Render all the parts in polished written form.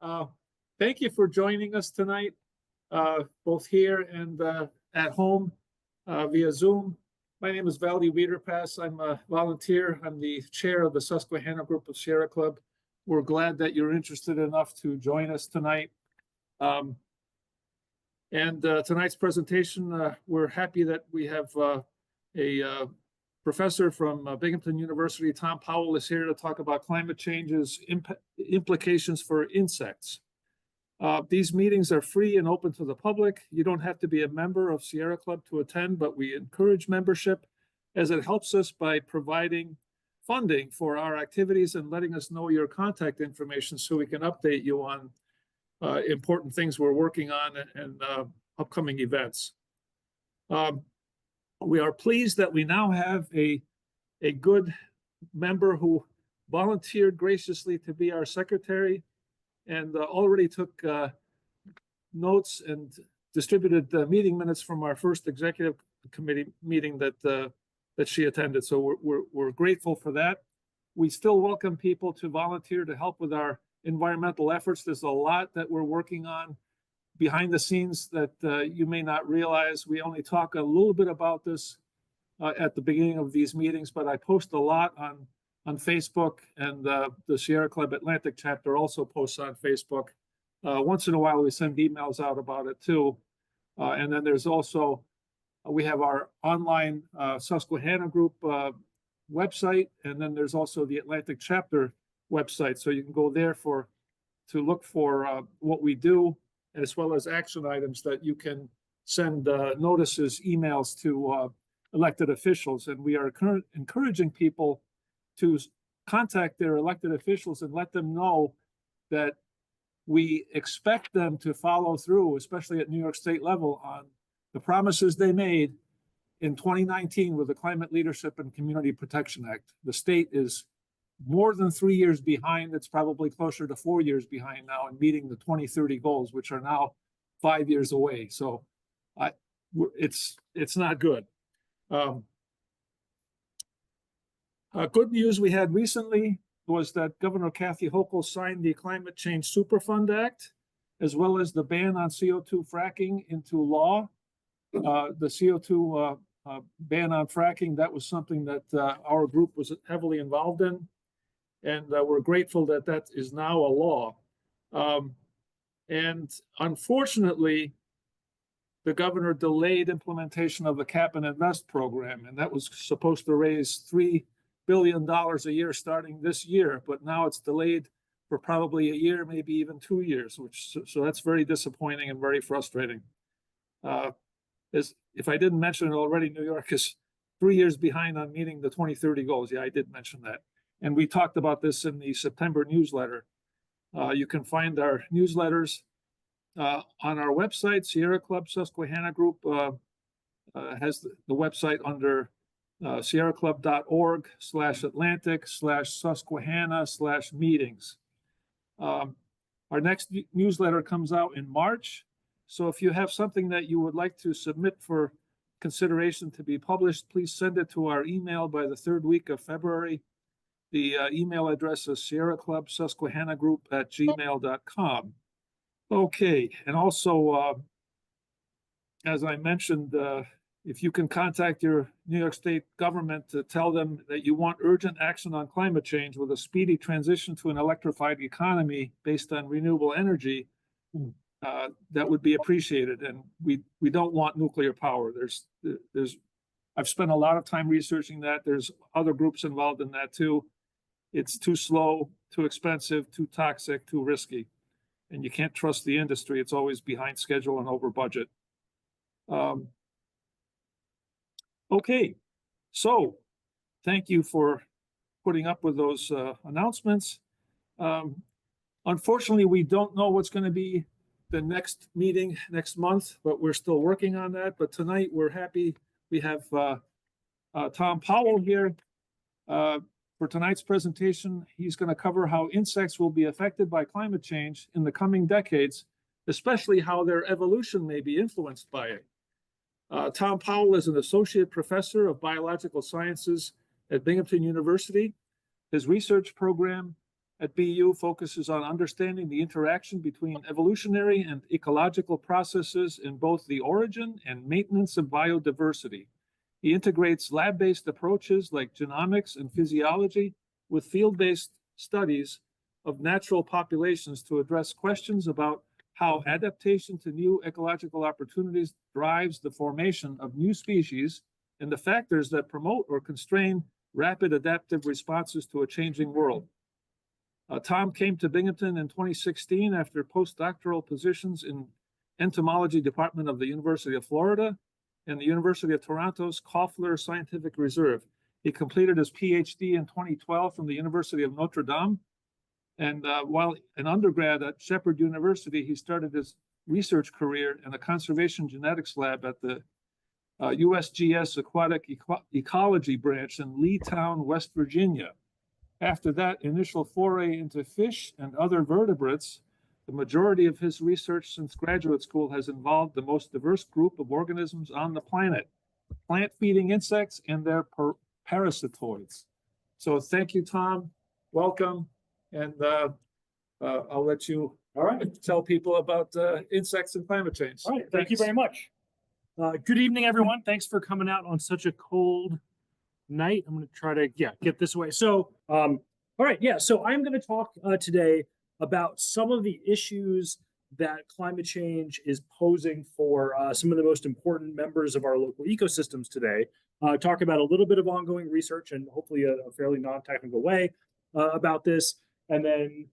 Uh, Thank you for joining us tonight, both here and at home via Zoom. My name is Valdi Wiederpass. I'm a volunteer. I'm the chair of the Susquehanna Group of Sierra Club. We're glad that you're interested enough to join us tonight. Tonight's presentation, we're happy that we have a professor from Binghamton University, Tom Powell, is here to talk about climate change's implications for insects. These meetings are free and open to the public. You don't have to be a member of Sierra Club to attend, but we encourage membership as it helps us by providing funding for our activities and letting us know your contact information so we can update you on important things we're working on and upcoming events. We are pleased that we now have a good member who volunteered graciously to be our secretary and already took notes and distributed meeting minutes from our first executive committee meeting that she attended. So we're grateful for that. We still welcome people to volunteer to help with our environmental efforts. There's a lot that we're working on behind the scenes that you may not realize. We only talk a little bit about this at the beginning of these meetings, but I post a lot on Facebook, and the Sierra Club Atlantic chapter also posts on Facebook. Once in a while, we send emails out about it too. And then there's also, we have our online Susquehanna Group website, and then there's also the Atlantic chapter website. So you can go there to look for what we do, as well as action items that you can send notices, emails to elected officials. And we are encouraging people to contact their elected officials and let them know that we expect them to follow through, especially at New York State level, on the promises they made in 2019 with the Climate Leadership and Community Protection Act. The state is more than 3 years behind. It's probably closer to 4 years behind now in meeting the 2030 goals, which are now 5 years away. So it's not good. Good news we had recently was that Governor Kathy Hochul signed the Climate Change Superfund Act, as well as the ban on CO2 fracking into law. The CO2 ban on fracking, that was something that our group was heavily involved in. And we're grateful that that is now a law. And unfortunately, the governor delayed implementation of the Cap and Invest program, and that was supposed to raise $3 billion a year starting this year, but now it's delayed for probably a year, maybe even 2 years, so that's very disappointing and very frustrating. If I didn't mention it already, New York is 3 years behind on meeting the 2030 goals. Yeah, I did mention that. And we talked about this in the September newsletter. You can find our newsletters on our website. Sierra Club Susquehanna Group has the website under sierraclub.org/Atlantic/Susquehanna/meetings. Our next newsletter comes out in March. So if you have something that you would like to submit for consideration to be published, please send it to our email by the third week of February. The email address is sierraclubsusquehannagroup@gmail.com. Okay, and also, as I mentioned, if you can contact your New York State government to tell them that you want urgent action on climate change with a speedy transition to an electrified economy based on renewable energy, that would be appreciated. And we don't want nuclear power. I've spent a lot of time researching that. There's other groups involved in that too. It's too slow, too expensive, too toxic, too risky. And you can't trust the industry. It's always behind schedule and over budget. Okay, so thank you for putting up with those announcements. Unfortunately, we don't know what's going to be the next meeting next month, but we're still working on that. But tonight we're happy we have Tom Powell here for tonight's presentation. He's going to cover how insects will be affected by climate change in the coming decades, especially how their evolution may be influenced by it. Tom Powell is an associate professor of biological sciences at Binghamton University. His research program at BU focuses on understanding the interaction between evolutionary and ecological processes in both the origin and maintenance of biodiversity. He integrates lab-based approaches like genomics and physiology with field-based studies of natural populations to address questions about how adaptation to new ecological opportunities drives the formation of new species and the factors that promote or constrain rapid adaptive responses to a changing world. Tom came to Binghamton in 2016 after postdoctoral positions in entomology department of the University of Florida and the University of Toronto's Koffler Scientific Reserve. He completed his PhD in 2012 from the University of Notre Dame. And while an undergrad at Shepherd University, he started his research career in the conservation genetics lab at the USGS Aquatic Ecology branch in Leetown, West Virginia. After that initial foray into fish and other vertebrates, the majority of his research since graduate school has involved the most diverse group of organisms on the planet, plant-feeding insects and their parasitoids. So thank you, Tom. Welcome. And I'll let you tell people about insects and climate change. All right, thank you very much. Good evening, everyone. Thanks for coming out on such a cold night. I'm going to try to get this away. So, all right, so I'm going to talk today about some of the issues that climate change is posing for some of the most important members of our local ecosystems today. Talk about a little bit of ongoing research and hopefully a fairly non-technical way about this, and then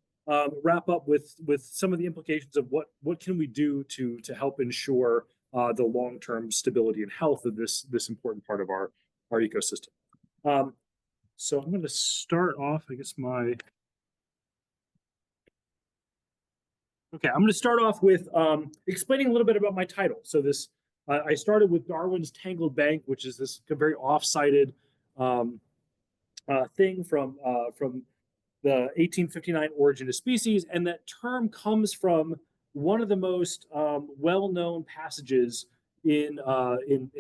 wrap up with some of the implications of what can we do to help ensure the long-term stability and health of this important part of our ecosystem. So I'm going to start off, I'm going to start off with explaining a little bit about my title. So this, I started with Darwin's tangled bank, which is this very off-cited thing from the 1859 Origin of Species, and that term comes from one of the most well-known passages in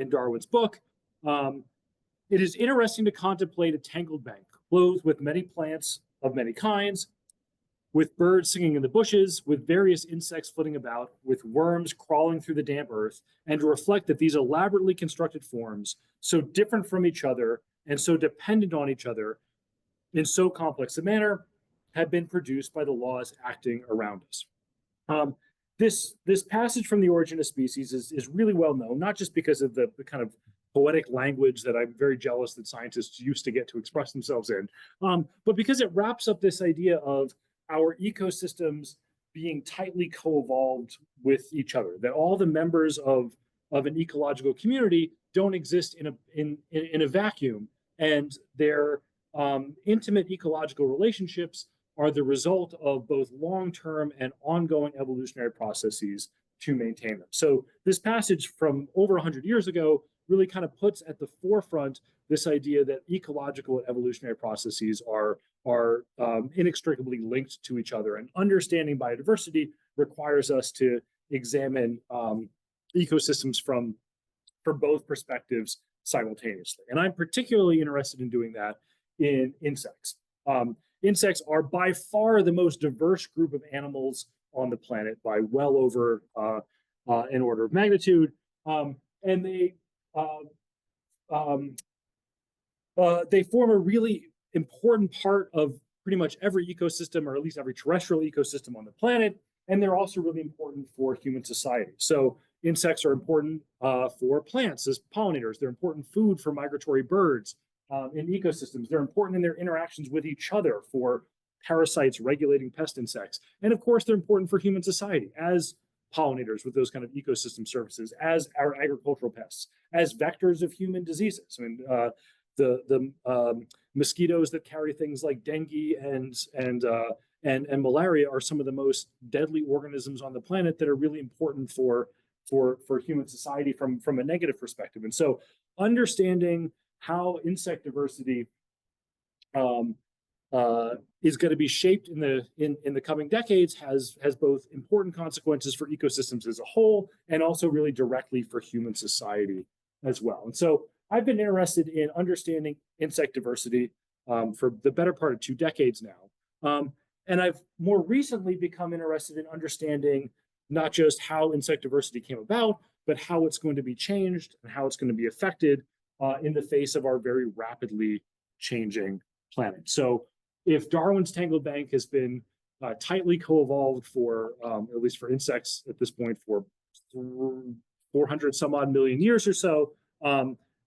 Darwin's book. It is interesting to contemplate a tangled bank, clothed with many plants of many kinds, with birds singing in the bushes, with various insects flitting about, with worms crawling through the damp earth, and to reflect that these elaborately constructed forms, so different from each other and so dependent on each other in so complex a manner, have been produced by the laws acting around us. This passage from the Origin of Species is really well known, not just because of the kind of poetic language that I'm very jealous that scientists used to get to express themselves in, but because it wraps up this idea of our ecosystems being tightly co-evolved with each other, that all the members of an ecological community don't exist in a vacuum, and their intimate ecological relationships are the result of both long-term and ongoing evolutionary processes to maintain them. So this passage from over 100 years ago really kind of puts at the forefront this idea that ecological and evolutionary processes are inextricably linked to each other, and understanding biodiversity requires us to examine ecosystems from both perspectives simultaneously. And I'm particularly interested in doing that in insects. Insects are by far the most diverse group of animals on the planet by well over an order of magnitude, and they form a really important part of pretty much every ecosystem, or at least every terrestrial ecosystem on the planet, and they're also really important for human society. So insects are important for plants as pollinators. They're important food for migratory birds in ecosystems. They're important in their interactions with each other for parasites regulating pest insects. And of course, they're important for human society as pollinators with those kind of ecosystem services, as our agricultural pests, as vectors of human diseases. I mean, the mosquitoes that carry things like dengue and malaria are some of the most deadly organisms on the planet that are really important for human society from a negative perspective. And so understanding how insect diversity is going to be shaped in the coming decades has both important consequences for ecosystems as a whole, and also really directly for human society as well. And so I've been interested in understanding insect diversity for the better part of 2 decades now. And I've more recently become interested in understanding not just how insect diversity came about, but how it's going to be changed and how it's going to be affected in the face of our very rapidly changing planet. So if Darwin's tangled bank has been tightly co-evolved for, at least for insects at this point, for 400 some odd million years or so,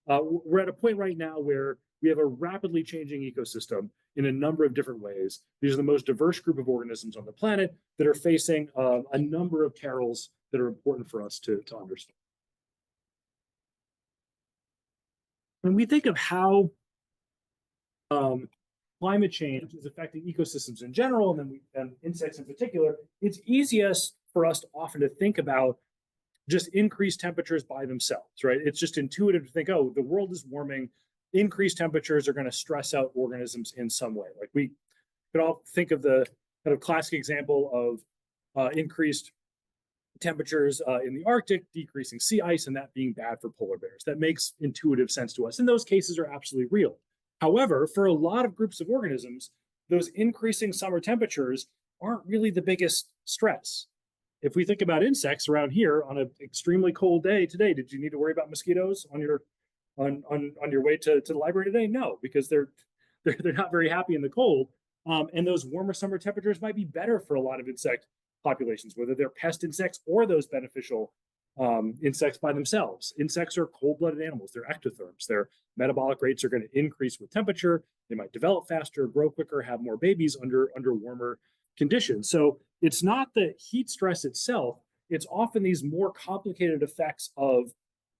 we're at a point right now where we have a rapidly changing ecosystem in a number of different ways. These are the most diverse group of organisms on the planet that are facing a number of perils that are important for us to understand. When we think of how climate change is affecting ecosystems in general, and insects in particular, it's easiest for us often to think about just increased temperatures by themselves, right? It's just intuitive to think, oh, the world is warming, increased temperatures are going to stress out organisms in some way. Like we could all think of the kind of classic example of increased temperatures in the Arctic, decreasing sea ice, and that being bad for polar bears. That makes intuitive sense to us. And those cases are absolutely real. However, for a lot of groups of organisms, those increasing summer temperatures aren't really the biggest stress. If we think about insects around here on an extremely cold day today, did you need to worry about mosquitoes on your way to the library today? No, because they're not very happy in the cold. And those warmer summer temperatures might be better for a lot of insect populations, whether they're pest insects or those beneficial insects by themselves. Insects are cold-blooded animals. They're ectotherms. Their metabolic rates are going to increase with temperature. They might develop faster, grow quicker, have more babies under warmer conditions. So it's not the heat stress itself. It's often these more complicated effects of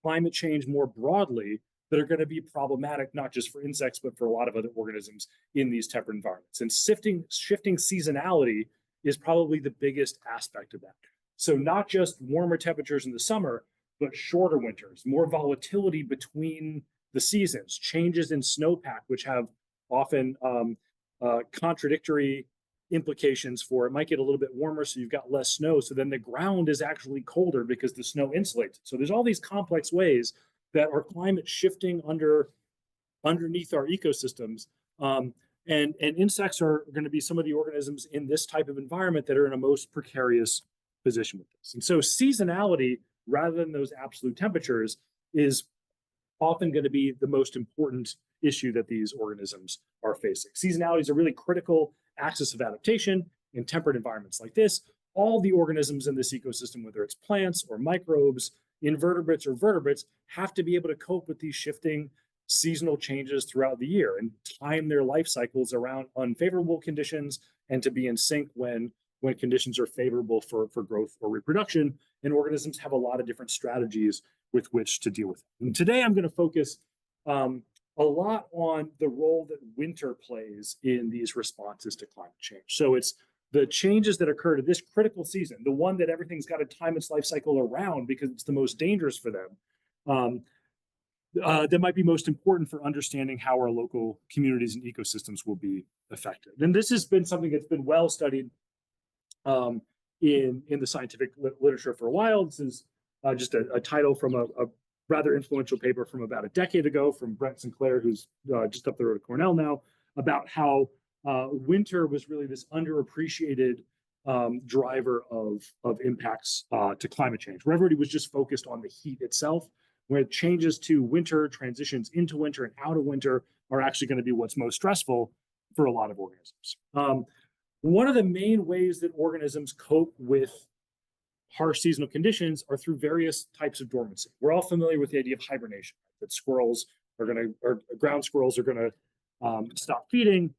climate change more broadly that are going to be problematic, not just for insects, but for a lot of other organisms in these temperate environments. And shifting seasonality is probably the biggest aspect of that. So not just warmer temperatures in the summer, but shorter winters, more volatility between the seasons, changes in snowpack, which have often contradictory implications for it. Might get a little bit warmer, so you've got less snow. So then the ground is actually colder because the snow insulates it. So there's all these complex ways that our climate shifting underneath our ecosystems. And insects are going to be some of the organisms in this type of environment that are in a most precarious position with this. And so seasonality, rather than those absolute temperatures, is often going to be the most important issue that these organisms are facing. Seasonality is a really critical axis of adaptation in temperate environments like this. All the organisms in this ecosystem, whether it's plants or microbes, invertebrates or vertebrates, have to be able to cope with these shifting seasonal changes throughout the year and time their life cycles around unfavorable conditions and to be in sync when conditions are favorable for growth or reproduction. And organisms have a lot of different strategies with which to deal with it. And today I'm going to focus a lot on the role that winter plays in these responses to climate change. So it's the changes that occur to this critical season, the one that everything's got to time its life cycle around because it's the most dangerous for them, that might be most important for understanding how our local communities and ecosystems will be affected. And this has been something that's been well studied in the scientific literature for a while. This is just a title from a rather influential paper from about a decade ago from Brent Sinclair, who's just up the road at Cornell now, about how winter was really this underappreciated driver of impacts to climate change, where everybody was just focused on the heat itself, where changes to winter, transitions into winter and out of winter are actually going to be what's most stressful for a lot of organisms. One of the main ways that organisms cope with harsh seasonal conditions are through various types of dormancy. We're all familiar with the idea of hibernation, that squirrels are going to, or ground squirrels are going to stop feeding,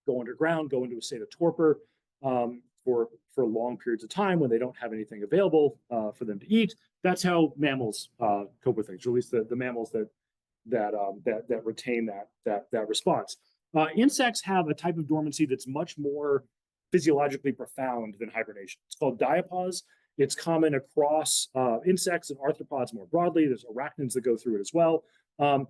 go underground, go into a state of torpor for long periods of time when they don't have anything available for them to eat. That's how mammals cope with things, or at least the mammals that retain that response. Insects have a type of dormancy that's much more physiologically profound than hibernation. It's called diapause. It's common across insects and arthropods more broadly. There's arachnids that go through it as well. And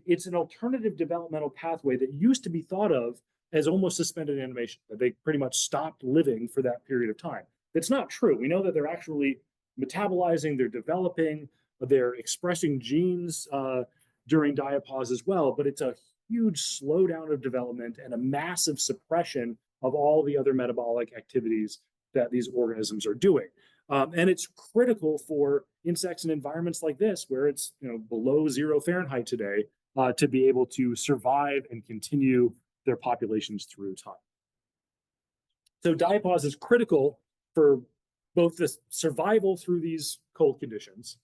it's an alternative developmental pathway that used to be thought of as almost suspended animation, that they pretty much stopped living for that period of time. That's not true. We know that they're actually metabolizing, they're developing, they're expressing genes during diapause as well, but it's a huge slowdown of development and a massive suppression of all the other metabolic activities that these organisms are doing. And it's critical for insects in environments like this, where it's below 0 Fahrenheit today, to be able to survive and continue their populations through time. So diapause is critical for both the survival through these cold conditions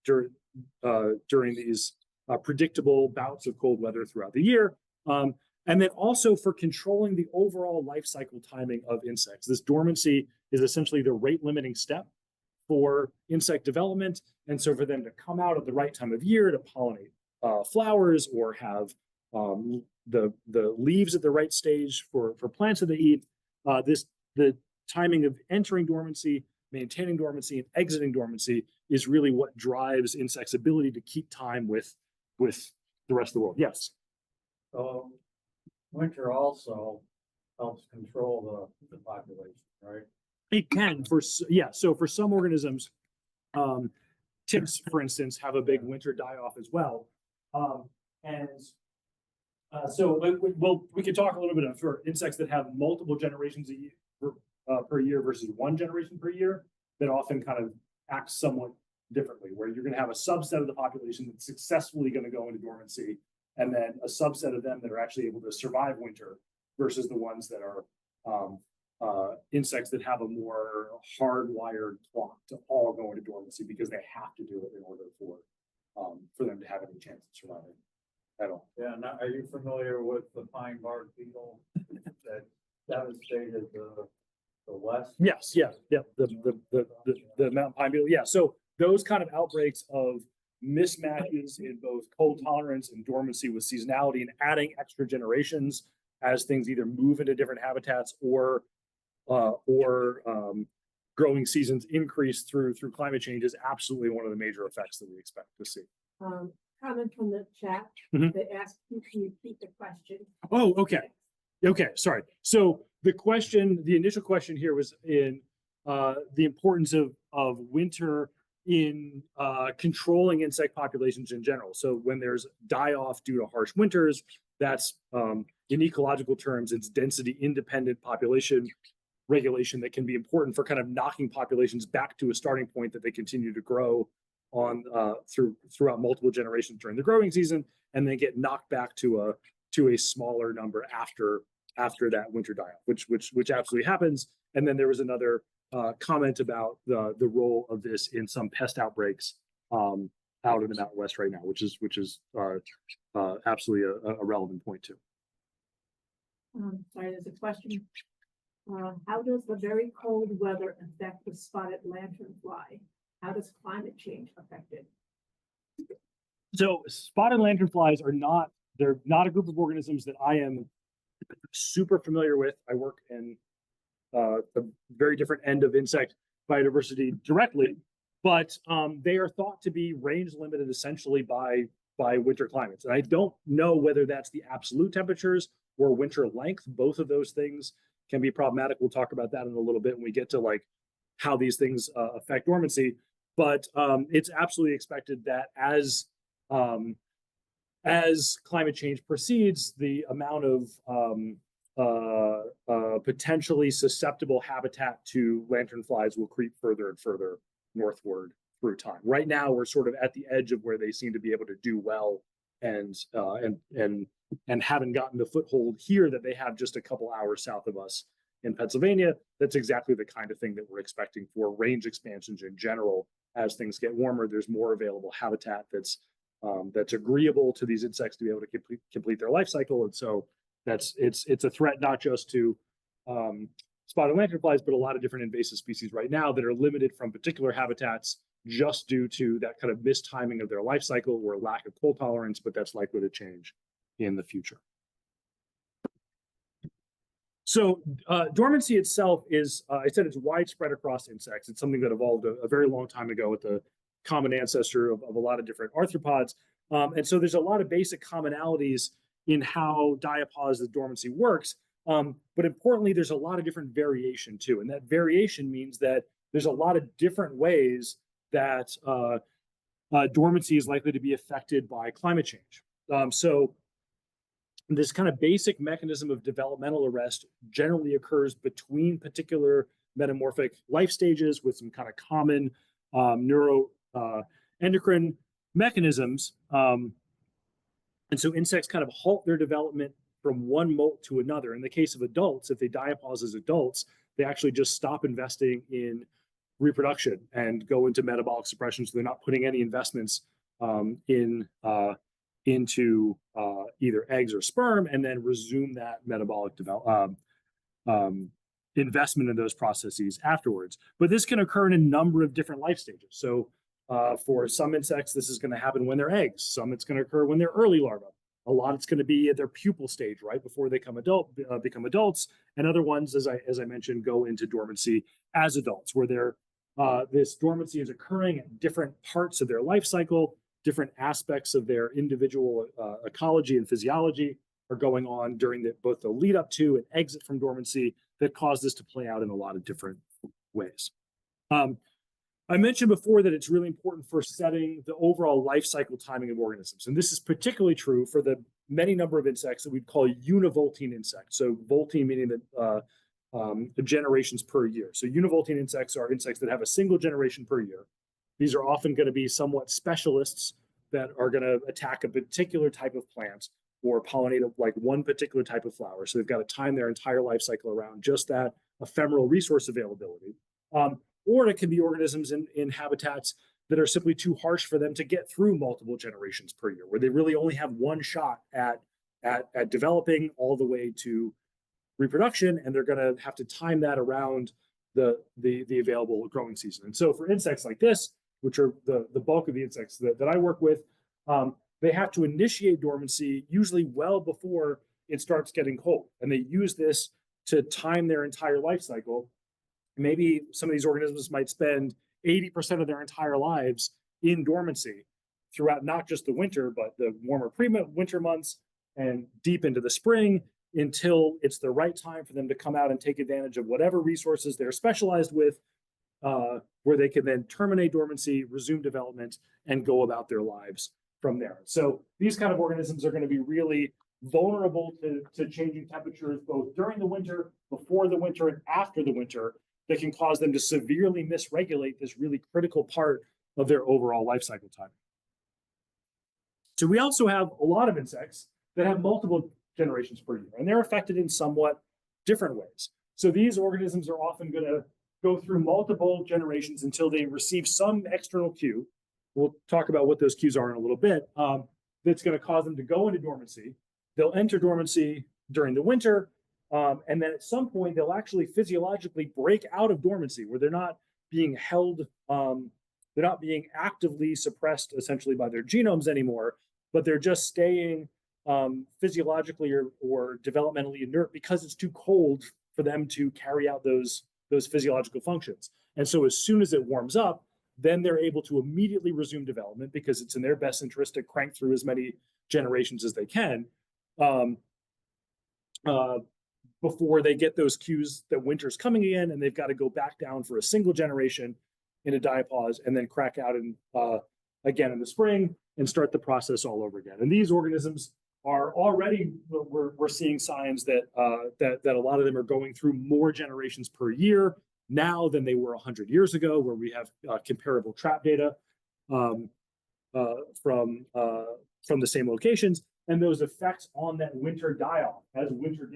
during these predictable bouts of cold weather throughout the year, and then also for controlling the overall life cycle timing of insects. This dormancy is essentially the rate limiting step for insect development. And so for them to come out at the right time of year to pollinate flowers or have the leaves at the right stage for plants that they eat, the timing of entering dormancy, maintaining dormancy, and exiting dormancy is really what drives insects' ability to keep time with the rest of the world. Yes. So winter also helps control the population, right? It can so for some organisms, ticks, for instance, have a big winter die-off as well. So we could talk a little bit for insects that have multiple generations a year, per year versus one generation per year, that often kind of acts somewhat differently, where you're going to have a subset of the population that's successfully going to go into dormancy, and then a subset of them that are actually able to survive winter versus the ones that are insects that have a more hardwired clock to all go into dormancy because they have to do it in order for them to have any chance of surviving at all. Yeah. Now, are you familiar with the pine bark beetle that devastated the West? Yes, yeah. The mountain pine beetle. Yeah, so those kind of outbreaks of mismatches in both cold tolerance and dormancy with seasonality, and adding extra generations as things either move into different habitats or growing seasons increase through climate change, is absolutely one of the major effects that we expect to see. Comment from the chat. Mhm. They asked you to repeat the question. Oh, okay. Okay, sorry. So the initial question here was in the importance of winter in controlling insect populations in general. So when there's die-off due to harsh winters, that's in ecological terms, it's density independent population regulation that can be important for kind of knocking populations back to a starting point that they continue to grow on throughout multiple generations during the growing season, and then get knocked back to a smaller number after that winter die-off, which absolutely happens. And then there was another comment about the role of this in some pest outbreaks out in the Mountain West right now, which is absolutely a relevant point too. Sorry, there's a question. How does the very cold weather affect the spotted lanternfly? How does climate change affect it? So spotted lanternflies they're not a group of organisms that I am super familiar with. I work in a very different end of insect biodiversity directly, but they are thought to be range limited essentially by winter climates. And I don't know whether that's the absolute temperatures or winter length. Both of those things can be problematic. We'll talk about that in a little bit when we get to like how these things affect dormancy. But it's absolutely expected that as climate change proceeds, the amount of potentially susceptible habitat to lanternflies will creep further and further northward through time. Right now, we're sort of at the edge of where they seem to be able to do well, and haven't gotten the foothold here that they have just a couple hours south of us in Pennsylvania. That's exactly the kind of thing that we're expecting for range expansions in general. As things get warmer, there's more available habitat that's agreeable to these insects to be able to complete their life cycle. And so it's a threat not just to spotted lanternflies, but a lot of different invasive species right now that are limited from particular habitats just due to that kind of mistiming of their life cycle or lack of cold tolerance, but that's likely to change in the future. So dormancy itself is, I said it's widespread across insects. It's something that evolved a very long time ago with the common ancestor of a lot of different arthropods. And so there's a lot of basic commonalities in how diapause, the dormancy works. But importantly, there's a lot of different variation too. And that variation means that there's a lot of different ways that dormancy is likely to be affected by climate change. So this kind of basic mechanism of developmental arrest generally occurs between particular metamorphic life stages with some kind of common neuroendocrine mechanisms. And so insects kind of halt their development from one molt to another. In the case of adults, if they diapause as adults, they actually just stop investing in reproduction and go into metabolic suppression. So they're not putting any investments into either eggs or sperm, and then resume that metabolic investment in those processes afterwards. But this can occur in a number of different life stages. So for some insects, this is going to happen when they're eggs. Some it's going to occur when they're early larvae. A lot it's going to be at their pupal stage, right before they become adults, and other ones, as I mentioned, go into dormancy as adults, where this dormancy is occurring at different parts of their life cycle. Different aspects of their individual ecology and physiology are going on during both the lead up to and exit from dormancy that cause this to play out in a lot of different ways. I mentioned before that it's really important for setting the overall life cycle timing of organisms. And this is particularly true for the many number of insects that we'd call univoltine insects. So voltine meaning that the generations per year. So univoltine insects are insects that have a single generation per year. These are often going to be somewhat specialists that are going to attack a particular type of plant or pollinate like one particular type of flower. So they've got to time their entire life cycle around just that ephemeral resource availability. Or it can be organisms in habitats that are simply too harsh for them to get through multiple generations per year, where they really only have one shot at developing all the way to reproduction, and they're going to have to time that around the available growing season. And so for insects like this, which are the bulk of the insects that I work with, they have to initiate dormancy usually well before it starts getting cold. And they use this to time their entire life cycle. Maybe some of these organisms might spend 80% of their entire lives in dormancy throughout not just the winter, but the warmer pre-winter months and deep into the spring, until it's the right time for them to come out and take advantage of whatever resources they're specialized with, where they can then terminate dormancy, resume development, and go about their lives from there. So these kind of organisms are going to be really vulnerable to changing temperatures, both during the winter, before the winter, and after the winter, that can cause them to severely misregulate this really critical part of their overall life cycle time. So we also have a lot of insects that have multiple generations per year, and they're affected in somewhat different ways. So these organisms are often going to go through multiple generations until they receive some external cue. We'll talk about what those cues are in a little bit. That's going to cause them to go into dormancy. They'll enter dormancy during the winter, and then at some point they'll actually physiologically break out of dormancy, where they're not being held, they're not being actively suppressed essentially by their genomes anymore, but they're just staying physiologically or developmentally inert because it's too cold for them to carry out those physiological functions. And so as soon as it warms up, then they're able to immediately resume development because it's in their best interest to crank through as many generations as they can before they get those cues that winter's coming in and they've got to go back down for a single generation in a diapause and then crack out again in the spring and start the process all over again. And these organisms are already, we're seeing signs that a lot of them are going through more generations per year now than they were 100 years ago, where we have comparable trap data from the same locations. And those effects on that winter die-off, as winter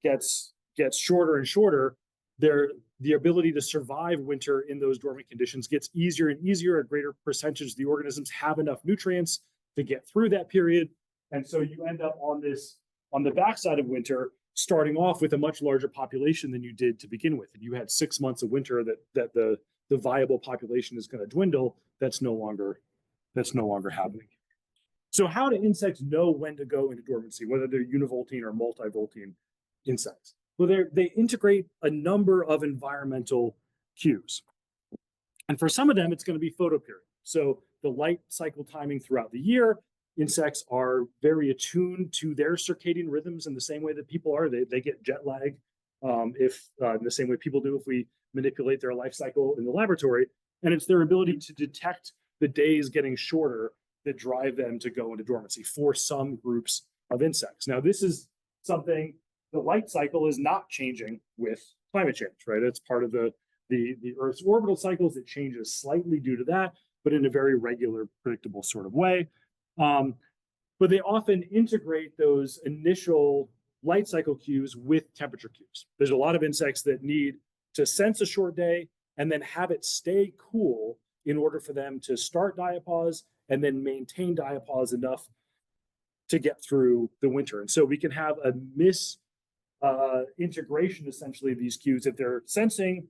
gets shorter and shorter, the ability to survive winter in those dormant conditions gets easier and easier. A greater percentage of the organisms have enough nutrients to get through that period. And so you end up on the backside of winter, starting off with a much larger population than you did to begin with. And you had 6 months of winter that the viable population is going to dwindle. That's no longer happening. So how do insects know when to go into dormancy, whether they're univoltine or multivoltine insects? Well, they integrate a number of environmental cues. And for some of them, it's going to be photoperiod. So the light cycle timing throughout the year, insects are very attuned to their circadian rhythms in the same way that people are. They get jet lag in the same way people do if we manipulate their life cycle in the laboratory. And it's their ability to detect the days getting shorter that drive them to go into dormancy for some groups of insects. Now, this is something, the light cycle is not changing with climate change, right? It's part of the Earth's orbital cycles. It changes slightly due to that, but in a very regular, predictable sort of way. But they often integrate those initial light cycle cues with temperature cues. There's a lot of insects that need to sense a short day and then have it stay cool in order for them to start diapause and then maintain diapause enough to get through the winter. And so we can have a integration essentially of these cues. If they're sensing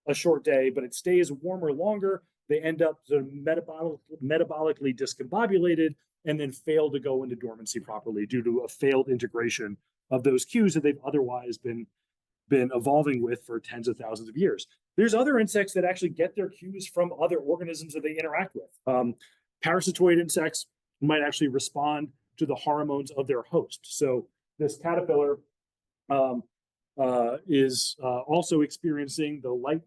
a short day, but it stays warmer longer, they end up sort of metabolically discombobulated and then fail to go into dormancy properly due to a failed integration of those cues that they've otherwise been evolving with for tens of thousands of years. There's other insects that actually get their cues from other organisms that they interact with. Parasitoid insects might actually respond to the hormones of their host. So this caterpillar is also experiencing the light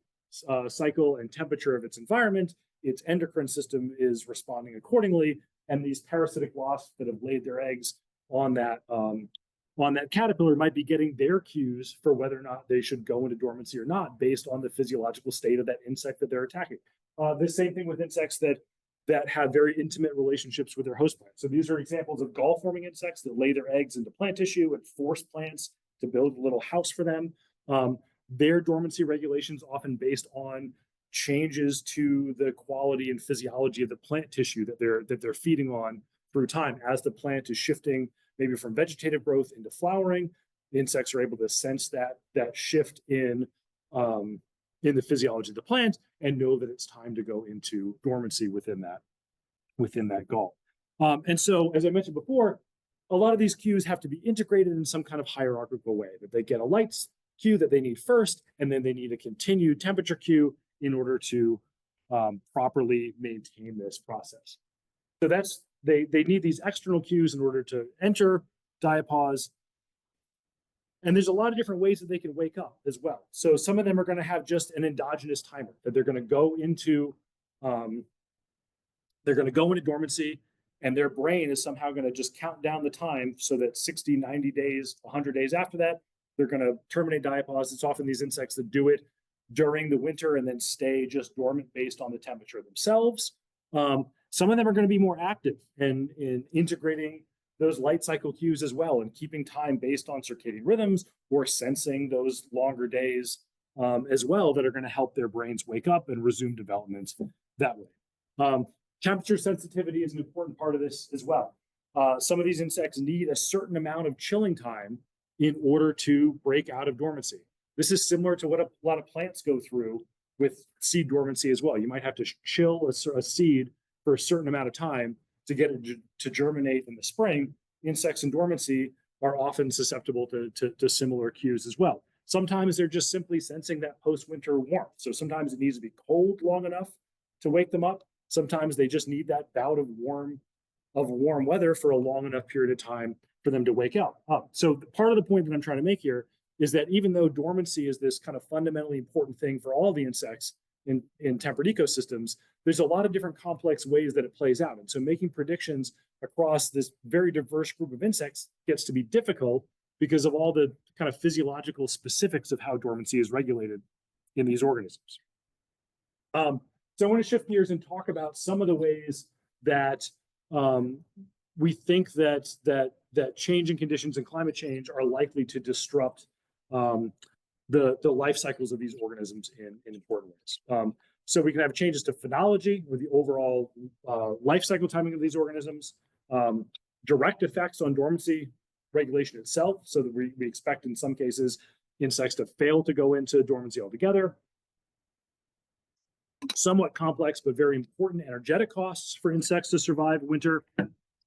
cycle and temperature of its environment. Its endocrine system is responding accordingly, and these parasitic wasps that have laid their eggs on that caterpillar might be getting their cues for whether or not they should go into dormancy or not based on the physiological state of that insect that they're attacking. The same thing with insects that have very intimate relationships with their host plant. So these are examples of gall-forming insects that lay their eggs into plant tissue and force plants to build a little house for them. Their dormancy regulations often based on changes to the quality and physiology of the plant tissue that they're feeding on through time. As the plant is shifting maybe from vegetative growth into flowering, the insects are able to sense that shift in the physiology of the plant and know that it's time to go into dormancy within that gall. And so, as I mentioned before, a lot of these cues have to be integrated in some kind of hierarchical way, that they get a light cue that they need first, and then they need a continued temperature cue in order to properly maintain this process. So they need these external cues in order to enter diapause. And there's a lot of different ways that they can wake up as well. So some of them are going to have just an endogenous timer that they're going to go into. They're going to go into dormancy, and their brain is somehow going to just count down the time so that 60, 90 days, 100 days after that, they're going to terminate diapause. It's often these insects that do it during the winter and then stay just dormant based on the temperature themselves. Some of them are going to be more active in integrating those light cycle cues as well and keeping time based on circadian rhythms or sensing those longer days as well that are going to help their brains wake up and resume development that way. Temperature sensitivity is an important part of this as well. Some of these insects need a certain amount of chilling time in order to break out of dormancy. This is similar to what a lot of plants go through with seed dormancy as well. You might have to chill a seed for a certain amount of time to get it to germinate in the spring. Insects in dormancy are often susceptible to similar cues as well. Sometimes they're just simply sensing that post-winter warmth. So sometimes it needs to be cold long enough to wake them up. Sometimes they just need that bout of warm weather for a long enough period of time for them to wake up. So part of the point that I'm trying to make here is that even though dormancy is this kind of fundamentally important thing for all the insects in temperate ecosystems, there's a lot of different complex ways that it plays out. And so making predictions across this very diverse group of insects gets to be difficult because of all the kind of physiological specifics of how dormancy is regulated in these organisms. So I want to shift gears and talk about some of the ways that we think that changing conditions and climate change are likely to disrupt the life cycles of these organisms in important ways. So we can have changes to phenology, or the overall life cycle timing of these organisms, direct effects on dormancy regulation itself, so that we expect in some cases insects to fail to go into dormancy altogether. Somewhat complex, but very important energetic costs for insects to survive winter.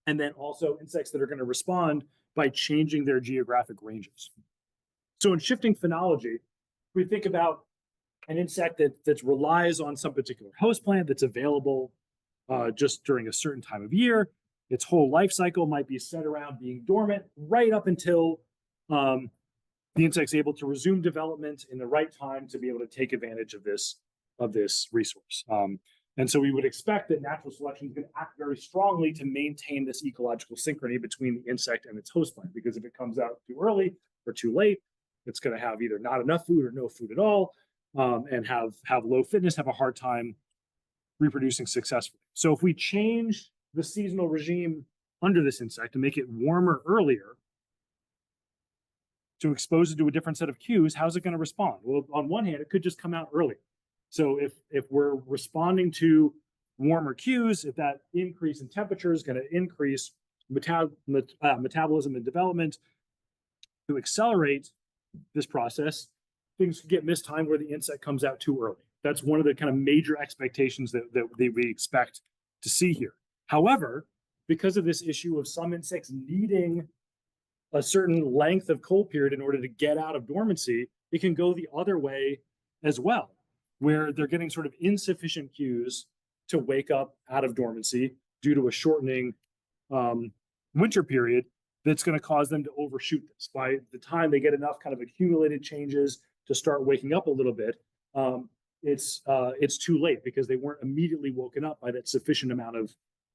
And then also insects that are going to respond by changing their geographic ranges. So in shifting phenology, we think about an insect that relies on some particular host plant that's available just during a certain time of year. Its whole life cycle might be set around being dormant right up until the insect's able to resume development in the right time to be able to take advantage of this resource. And so we would expect that natural selection is going to act very strongly to maintain this ecological synchrony between the insect and its host plant, because if it comes out too early or too late, it's going to have either not enough food or no food at all, and have low fitness, have a hard time reproducing successfully. So if we change the seasonal regime under this insect to make it warmer earlier, to expose it to a different set of cues, how's it going to respond? Well, on one hand, it could just come out early. So if we're responding to warmer cues, if that increase in temperature is going to increase metabolism and development to accelerate this process, things could get mistimed where the insect comes out too early. That's one of the kind of major expectations that we expect to see here. However, because of this issue of some insects needing a certain length of cold period in order to get out of dormancy, it can go the other way as well, where they're getting sort of insufficient cues to wake up out of dormancy due to a shortening winter period that's going to cause them to overshoot this. By the time they get enough kind of accumulated changes to start waking up a little bit, it's too late because they weren't immediately woken up by that sufficient amount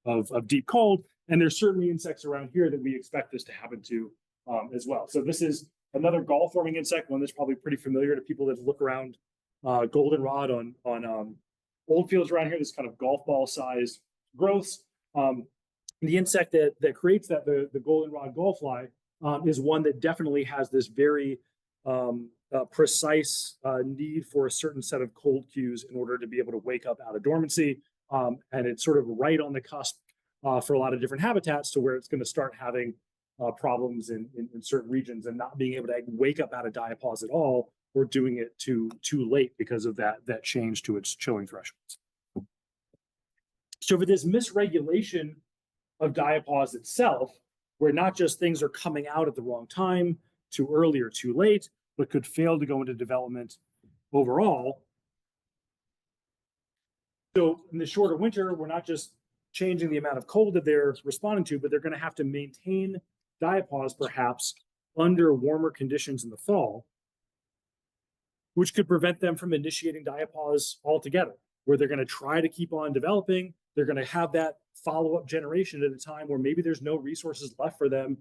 of deep cold. And there's certainly insects around here that we expect this to happen to as well. So this is another gall-forming insect, one that's probably pretty familiar to people that look around goldenrod on old fields around here. This kind of golf ball sized growths. The insect that creates that, the goldenrod gallfly, is one that definitely has this very precise need for a certain set of cold cues in order to be able to wake up out of dormancy. And it's sort of right on the cusp for a lot of different habitats to where it's going to start having problems in certain regions and not being able to wake up out of diapause at all, or doing it too late because of that change to its chilling thresholds. So for this misregulation of diapause itself, where not just things are coming out at the wrong time, too early or too late, but could fail to go into development overall. So in the shorter winter, we're not just changing the amount of cold that they're responding to, but they're going to have to maintain diapause perhaps under warmer conditions in the fall, which could prevent them from initiating diapause altogether, where they're going to try to keep on developing. They're going to have that follow-up generation at a time where maybe there's no resources left for them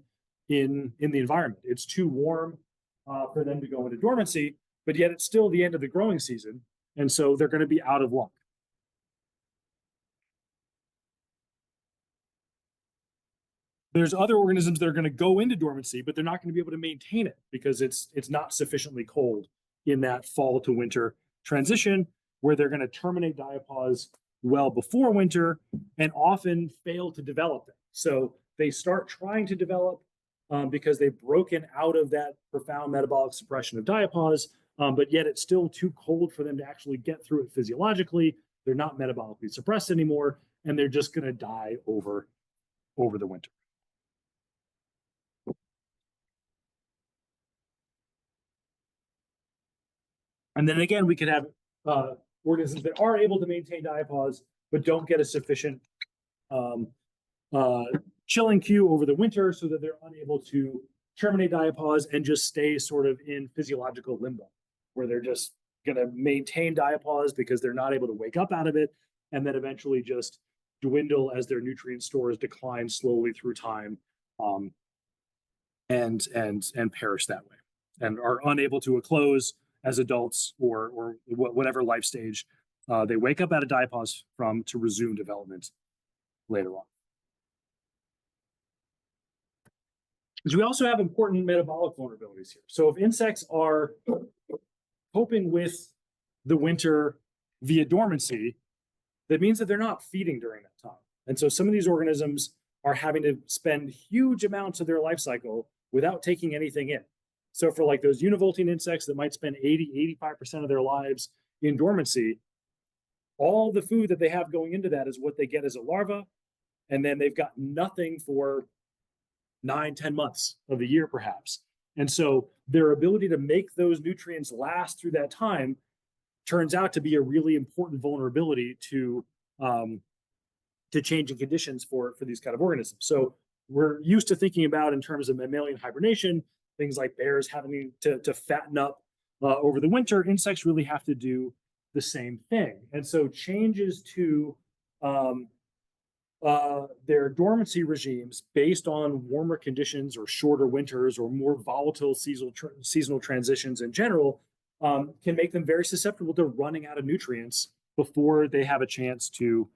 in the environment. It's too warm for them to go into dormancy, but yet it's still the end of the growing season. And so they're going to be out of luck. There's other organisms that are going to go into dormancy, but they're not going to be able to maintain it because it's not sufficiently cold in that fall to winter transition, where they're going to terminate diapause well before winter and often fail to develop them. So they start trying to develop because they've broken out of that profound metabolic suppression of diapause, but yet it's still too cold for them to actually get through it physiologically. They're not metabolically suppressed anymore, and they're just going to die over the winter. And then again, we could have organisms that are able to maintain diapause, but don't get a sufficient chilling cue over the winter so that they're unable to terminate diapause and just stay sort of in physiological limbo, where they're just going to maintain diapause because they're not able to wake up out of it, and then eventually just dwindle as their nutrient stores decline slowly through time, and perish that way, and are unable to eclose as adults or whatever life stage they wake up out of diapause from to resume development later on. So we also have important metabolic vulnerabilities here. So if insects are coping with the winter via dormancy, that means that they're not feeding during that time. And so some of these organisms are having to spend huge amounts of their life cycle without taking anything in. So for like those univoltine insects that might spend 85% of their lives in dormancy, all the food that they have going into that is what they get as a larva. And then they've got nothing for 9-10 months of the year, perhaps. And so their ability to make those nutrients last through that time turns out to be a really important vulnerability to changing conditions for these kind of organisms. So we're used to thinking about, in terms of mammalian hibernation, things like bears having to fatten up over the winter. Insects really have to do the same thing. And so changes to their dormancy regimes based on warmer conditions or shorter winters or more volatile seasonal transitions in general can make them very susceptible to running out of nutrients before they have a chance to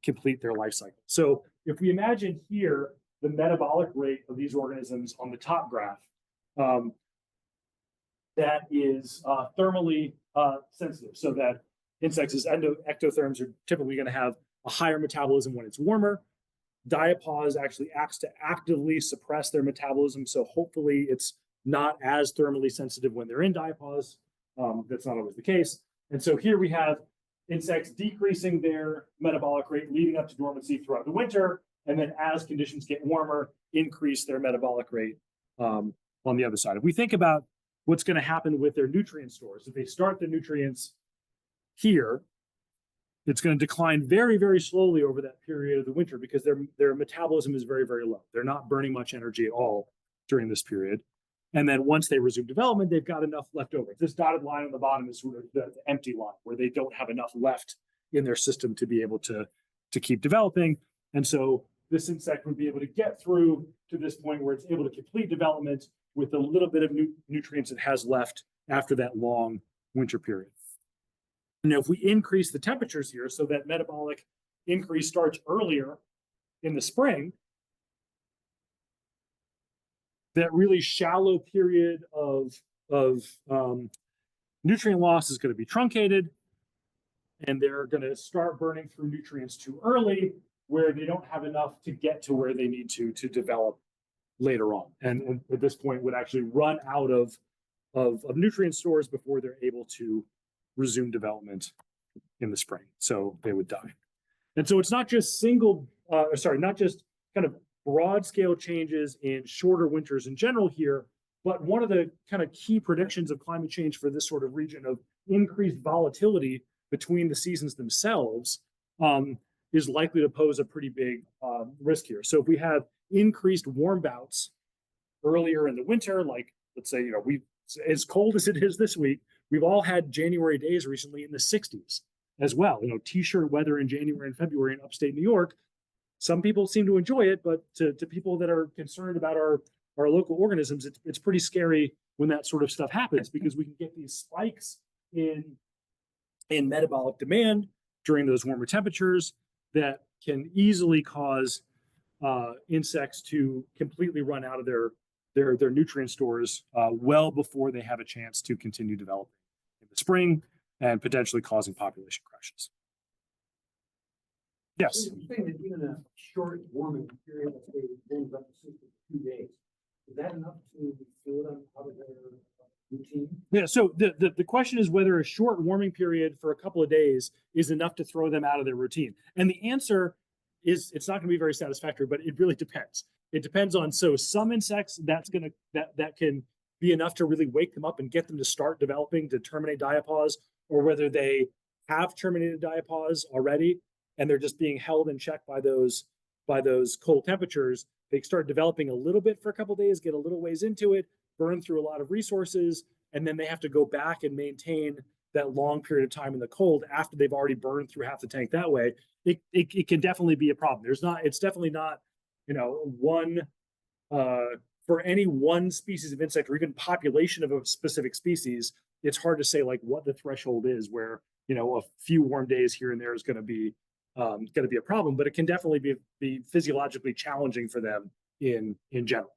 complete their life cycle. So if we imagine here the metabolic rate of these organisms on the top graph, that is thermally sensitive, so that insects as ectotherms are typically going to have a higher metabolism when it's warmer. Diapause actually acts to actively suppress their metabolism, so hopefully it's not as thermally sensitive when they're in diapause. That's not always the case. And so here we have insects decreasing their metabolic rate leading up to dormancy throughout the winter, and then as conditions get warmer, increase their metabolic rate on the other side. If we think about what's going to happen with their nutrient stores, if they start the nutrients here, it's going to decline very, very slowly over that period of the winter because their metabolism is very, very low. They're not burning much energy at all during this period. And then once they resume development, they've got enough left over. This dotted line on the bottom is sort of the empty line where they don't have enough left in their system to be able to keep developing. And so this insect would be able to get through to this point where it's able to complete development with the little bit of nutrients it has left after that long winter period. And if we increase the temperatures here so that metabolic increase starts earlier in the spring, that really shallow period of nutrient loss is going to be truncated, and they're going to start burning through nutrients too early, where they don't have enough to get to where they need to develop later on. And at this point would actually run out of nutrient stores before they're able to resume development in the spring. So they would die. And so it's not just not just kind of broad scale changes in shorter winters in general here, but one of the kind of key predictions of climate change for this sort of region of increased volatility between the seasons themselves is likely to pose a pretty big risk here. So if we have increased warm bouts earlier in the winter, like let's say, as cold as it is this week, we've all had January days recently in the 60s as well. T-shirt weather in January and February in upstate New York. Some people seem to enjoy it, but to people that are concerned about our local organisms, it's pretty scary when that sort of stuff happens because we can get these spikes in metabolic demand during those warmer temperatures that can easily cause insects to completely run out of their nutrient stores well before they have a chance to continue developing in the spring and potentially causing population crashes. Yes. You're saying that even a short warming period, let's say, brings up to 2 days, is that enough to throw them out of their routine? Yeah, so the question is whether a short warming period for a couple of days is enough to throw them out of their routine. And the answer is it's not going to be very satisfactory, but it really depends. It depends on, so some insects that can be enough to really wake them up and get them to start developing to terminate diapause, or whether they have terminated diapause already and they're just being held in check by those cold temperatures. They start developing a little bit for a couple of days, get a little ways into it, burn through a lot of resources, and then they have to go back and maintain that long period of time in the cold after they've already burned through half the tank that way. It can definitely be a problem. It's definitely not, one for any one species of insect or even population of a specific species. It's hard to say like what the threshold is where, a few warm days here and there is going to be a problem, but it can definitely be physiologically challenging for them in general.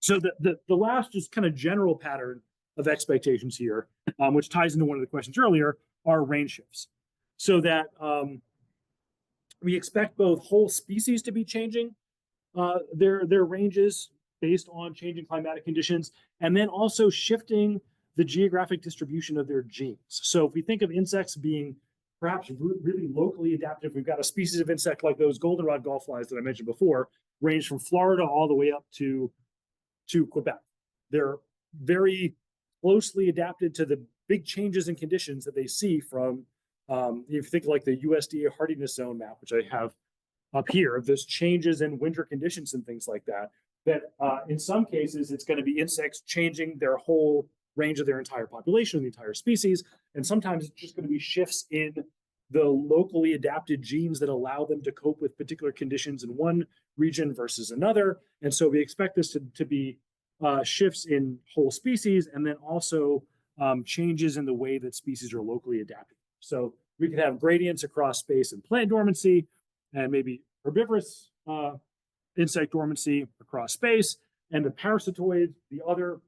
So the last just kind of general pattern of expectations here, which ties into one of the questions earlier, are range shifts. So that we expect both whole species to be changing their ranges based on changing climatic conditions, and then also shifting the geographic distribution of their genes. So if we think of insects being perhaps really locally adaptive, we've got a species of insect like those goldenrod gallflies that I mentioned before, range from Florida all the way up to Quebec. They're very closely adapted to the big changes in conditions that they see from, if you think like the USDA hardiness zone map, which I have up here, of those changes in winter conditions and things like that, in some cases, it's going to be insects changing their whole range of their entire population, the entire species. And sometimes it's just going to be shifts in the locally adapted genes that allow them to cope with particular conditions in one region versus another. And so we expect this to be shifts in whole species, and then also changes in the way that species are locally adapted. So we could have gradients across space and plant dormancy, and maybe herbivorous insect dormancy across space, and the parasitoid, the other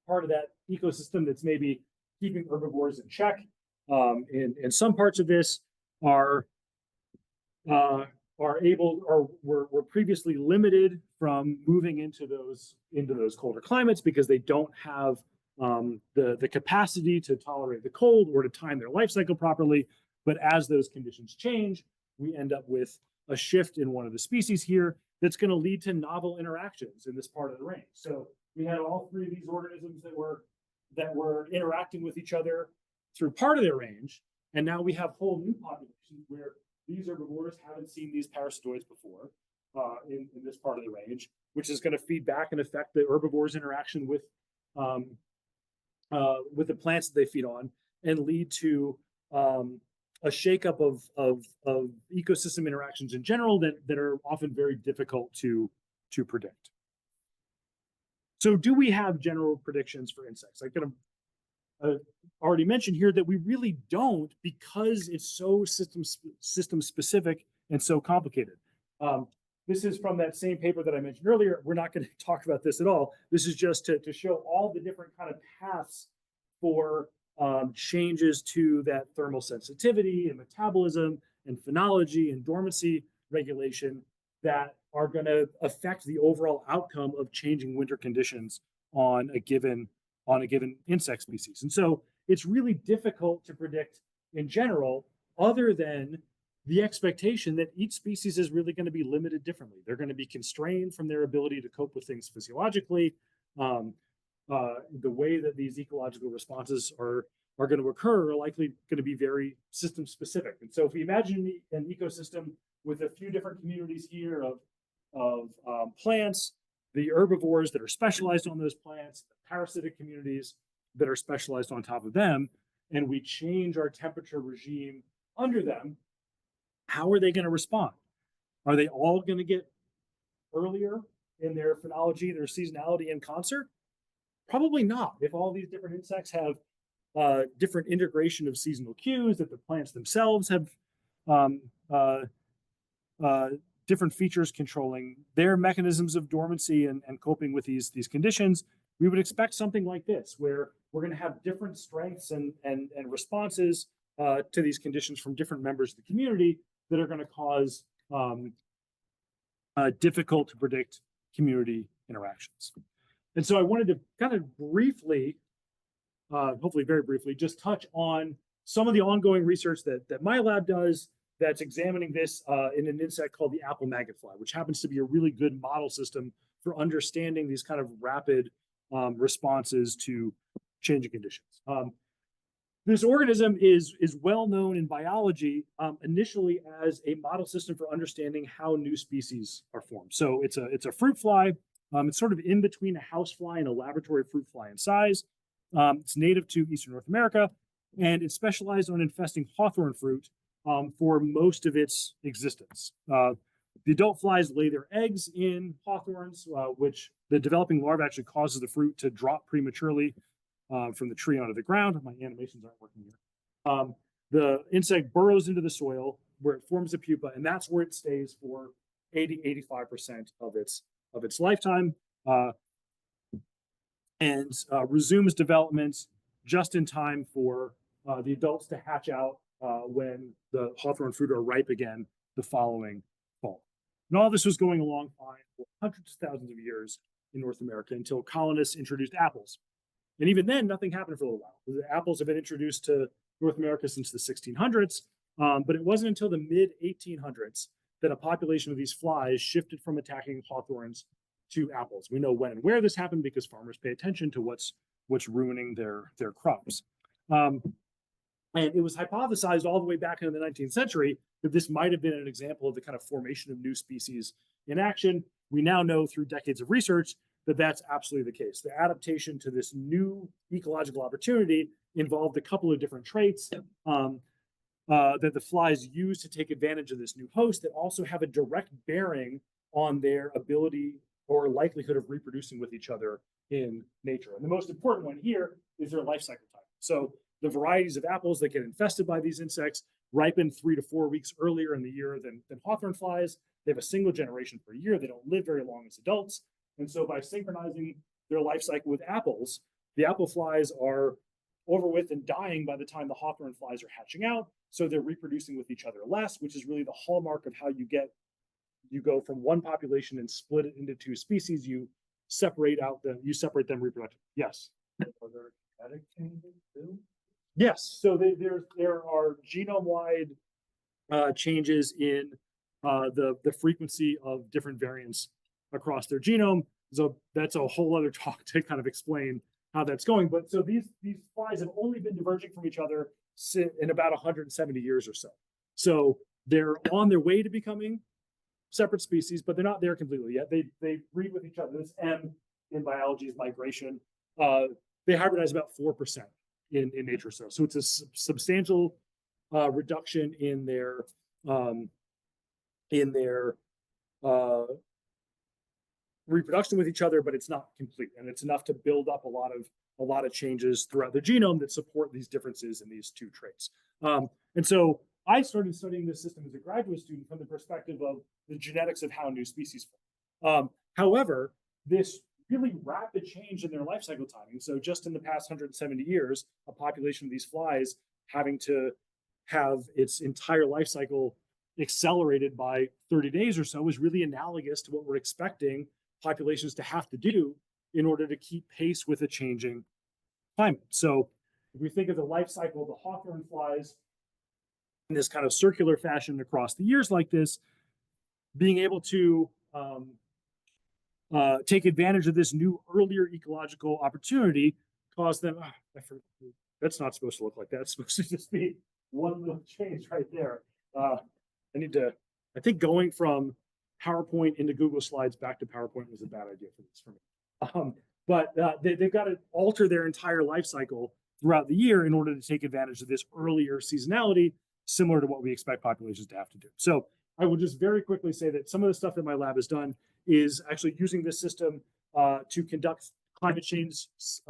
part of that ecosystem that's maybe keeping herbivores in check. In some parts of this are able, or were previously limited from moving into those colder climates because they don't have the capacity to tolerate the cold or to time their life cycle properly. But as those conditions change, we end up with a shift in one of the species here that's going to lead to novel interactions in this part of the range. So we had all three of these organisms that were interacting with each other through part of their range, and now we have whole new populations where these herbivores haven't seen these parasitoids before in this part of the range, which is going to feed back and affect the herbivores' interaction with the plants that they feed on, and lead to a shakeup of ecosystem interactions in general that are often very difficult to predict. So do we have general predictions for insects? I'm going to already mentioned here that we really don't, because it's so system specific and so complicated. This is from that same paper that I mentioned earlier. We're not going to talk about this at all. This is just to show all the different kind of paths for changes to that thermal sensitivity and metabolism and phenology and dormancy regulation that are going to affect the overall outcome of changing winter conditions on a given insect species. And so it's really difficult to predict in general, other than the expectation that each species is really going to be limited differently. They're going to be constrained from their ability to cope with things physiologically. The way that these ecological responses are going to occur are likely going to be very system specific. And so if we imagine an ecosystem with a few different communities here of plants, the herbivores that are specialized on those plants, the parasitic communities that are specialized on top of them, and we change our temperature regime under them, how are they going to respond? Are they all going to get earlier in their phenology, their seasonality in concert? Probably not. If all these different insects have different integration of seasonal cues, that the plants themselves have different features controlling their mechanisms of dormancy and coping with these conditions, we would expect something like this, where we're going to have different strengths and responses to these conditions from different members of the community that are going to cause difficult to predict community interactions. And so I wanted to kind of briefly, hopefully very briefly, just touch on some of the ongoing research that my lab does that's examining this in an insect called the apple maggot-fly, which happens to be a really good model system for understanding these kind of rapid responses to changing conditions. This organism is well known in biology initially as a model system for understanding how new species are formed. So it's a fruit fly. It's sort of in between a housefly and a laboratory fruit fly in size. It's native to Eastern North America, and it's specialized on infesting hawthorn fruit for most of its existence. The adult flies lay their eggs in hawthorns, which the developing larva actually causes the fruit to drop prematurely from the tree onto the ground. My animations aren't working here. The insect burrows into the soil where it forms a pupa, and that's where it stays for 80–85% of its lifetime, and resumes development just in time for the adults to hatch out when the hawthorn fruit are ripe again the following fall. And all this was going along fine for hundreds of thousands of years in North America until colonists introduced apples. And even then, nothing happened for a little while. The apples have been introduced to North America since the 1600s, but it wasn't until the mid-1800s that a population of these flies shifted from attacking hawthorns to apples. We know when and where this happened because farmers pay attention to what's ruining their crops. And it was hypothesized all the way back in the 19th century that this might have been an example of the kind of formation of new species in action. We now know through decades of research that that's absolutely the case. The adaptation to this new ecological opportunity involved a couple of different traits that the flies use to take advantage of this new host that also have a direct bearing on their ability or likelihood of reproducing with each other in nature. And the most important one here is their life cycle time. So the varieties of apples that get infested by these insects ripen 3 to 4 weeks earlier in the year than hawthorn flies. They have a single generation per year. They don't live very long as adults. And so by synchronizing their life cycle with apples, the apple flies are overwith and dying by the time the hawthorn flies are hatching out. So they're reproducing with each other less, which is really the hallmark of how you go from one population and split it into 2 species. You separate them reproductively. Yes. Are there genetic changes too? Yes. So there are genome-wide changes in the frequency of different variants across their genome. So that's a whole other talk to kind of explain how that's going. But so these flies have only been diverging from each other in about 170 years or so. So they're on their way to becoming separate species, but they're not there completely yet. They breed with each other. This M in biology is migration. They hybridize about 4% in nature. So it's a substantial reduction in their reproduction with each other, but it's not complete, and it's enough to build up a lot of changes throughout the genome that support these differences in these 2 traits. And so I started studying this system as a graduate student from the perspective of the genetics of how new species form. However, this really rapid change in their life cycle timing. So just in the past 170 years, a population of these flies having to have its entire life cycle accelerated by 30 days or so is really analogous to what we're expecting populations to have to do in order to keep pace with a changing climate. So if we think of the life cycle of the hawthorn flies in this kind of circular fashion across the years like this, being able to take advantage of this new earlier ecological opportunity caused them, that's not supposed to look like that. It's supposed to just be one little change right there. I think going from PowerPoint into Google Slides back to PowerPoint was a bad idea for me. But they've got to alter their entire life cycle throughout the year in order to take advantage of this earlier seasonality, similar to what we expect populations to have to do. So I will just very quickly say that some of the stuff that my lab has done is actually using this system to conduct climate change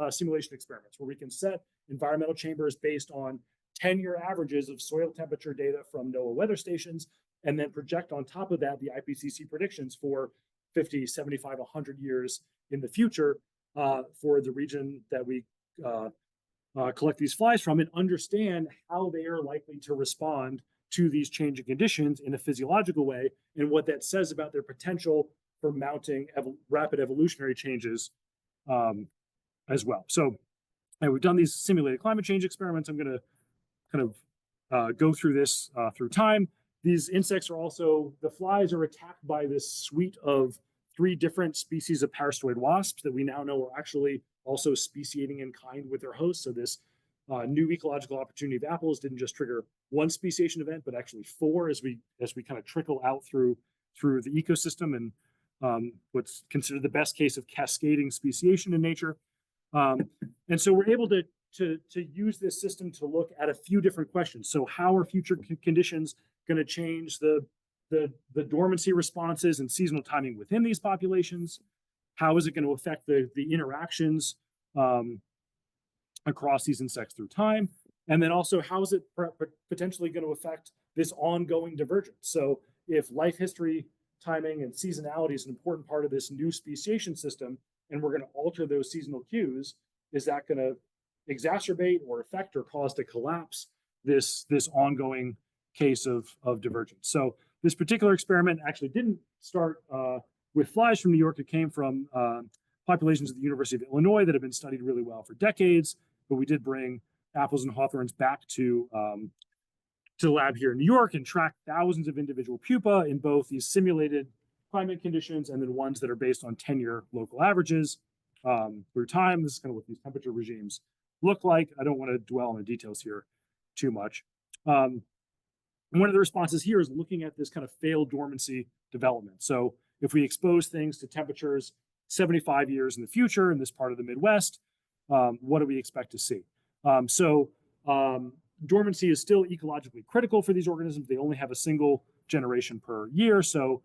simulation experiments, where we can set environmental chambers based on 10-year averages of soil temperature data from NOAA weather stations, and then project on top of that the IPCC predictions for 50, 75, 100 years in the future for the region that we collect these flies from, and understand how they are likely to respond to these changing conditions in a physiological way, and what that says about their potential for mounting rapid evolutionary changes as well. So we've done these simulated climate change experiments. I'm going to kind of go through this through time. These insects are also, the flies are attacked by this suite of 3 different species of parasitoid wasps that we now know are actually also speciating in kind with their hosts. So this new ecological opportunity of apples didn't just trigger 1 speciation event, but actually 4 as we kind of trickle out through the ecosystem, and what's considered the best case of cascading speciation in nature. And so we're able to use this system to look at a few different questions. So how are future conditions going to change the dormancy responses and seasonal timing within these populations? How is it going to affect the interactions across these insects through time? And then also, how is it potentially going to affect this ongoing divergence? So if life history timing and seasonality is an important part of this new speciation system, and we're going to alter those seasonal cues, is that going to exacerbate or affect or cause to collapse this ongoing case of divergence? So this particular experiment actually didn't start with flies from New York. It came from populations at the University of Illinois that have been studied really well for decades, but we did bring apples and hawthorns back to the lab here in New York and track thousands of individual pupa in both these simulated climate conditions and then ones that are based on 10-year local averages through time. This is kind of what these temperature regimes look like. I don't want to dwell on the details here too much. One of the responses here is looking at this kind of failed dormancy development. So if we expose things to temperatures 75 years in the future in this part of the Midwest, what do we expect to see? Dormancy is still ecologically critical for these organisms. They only have a single generation per year. So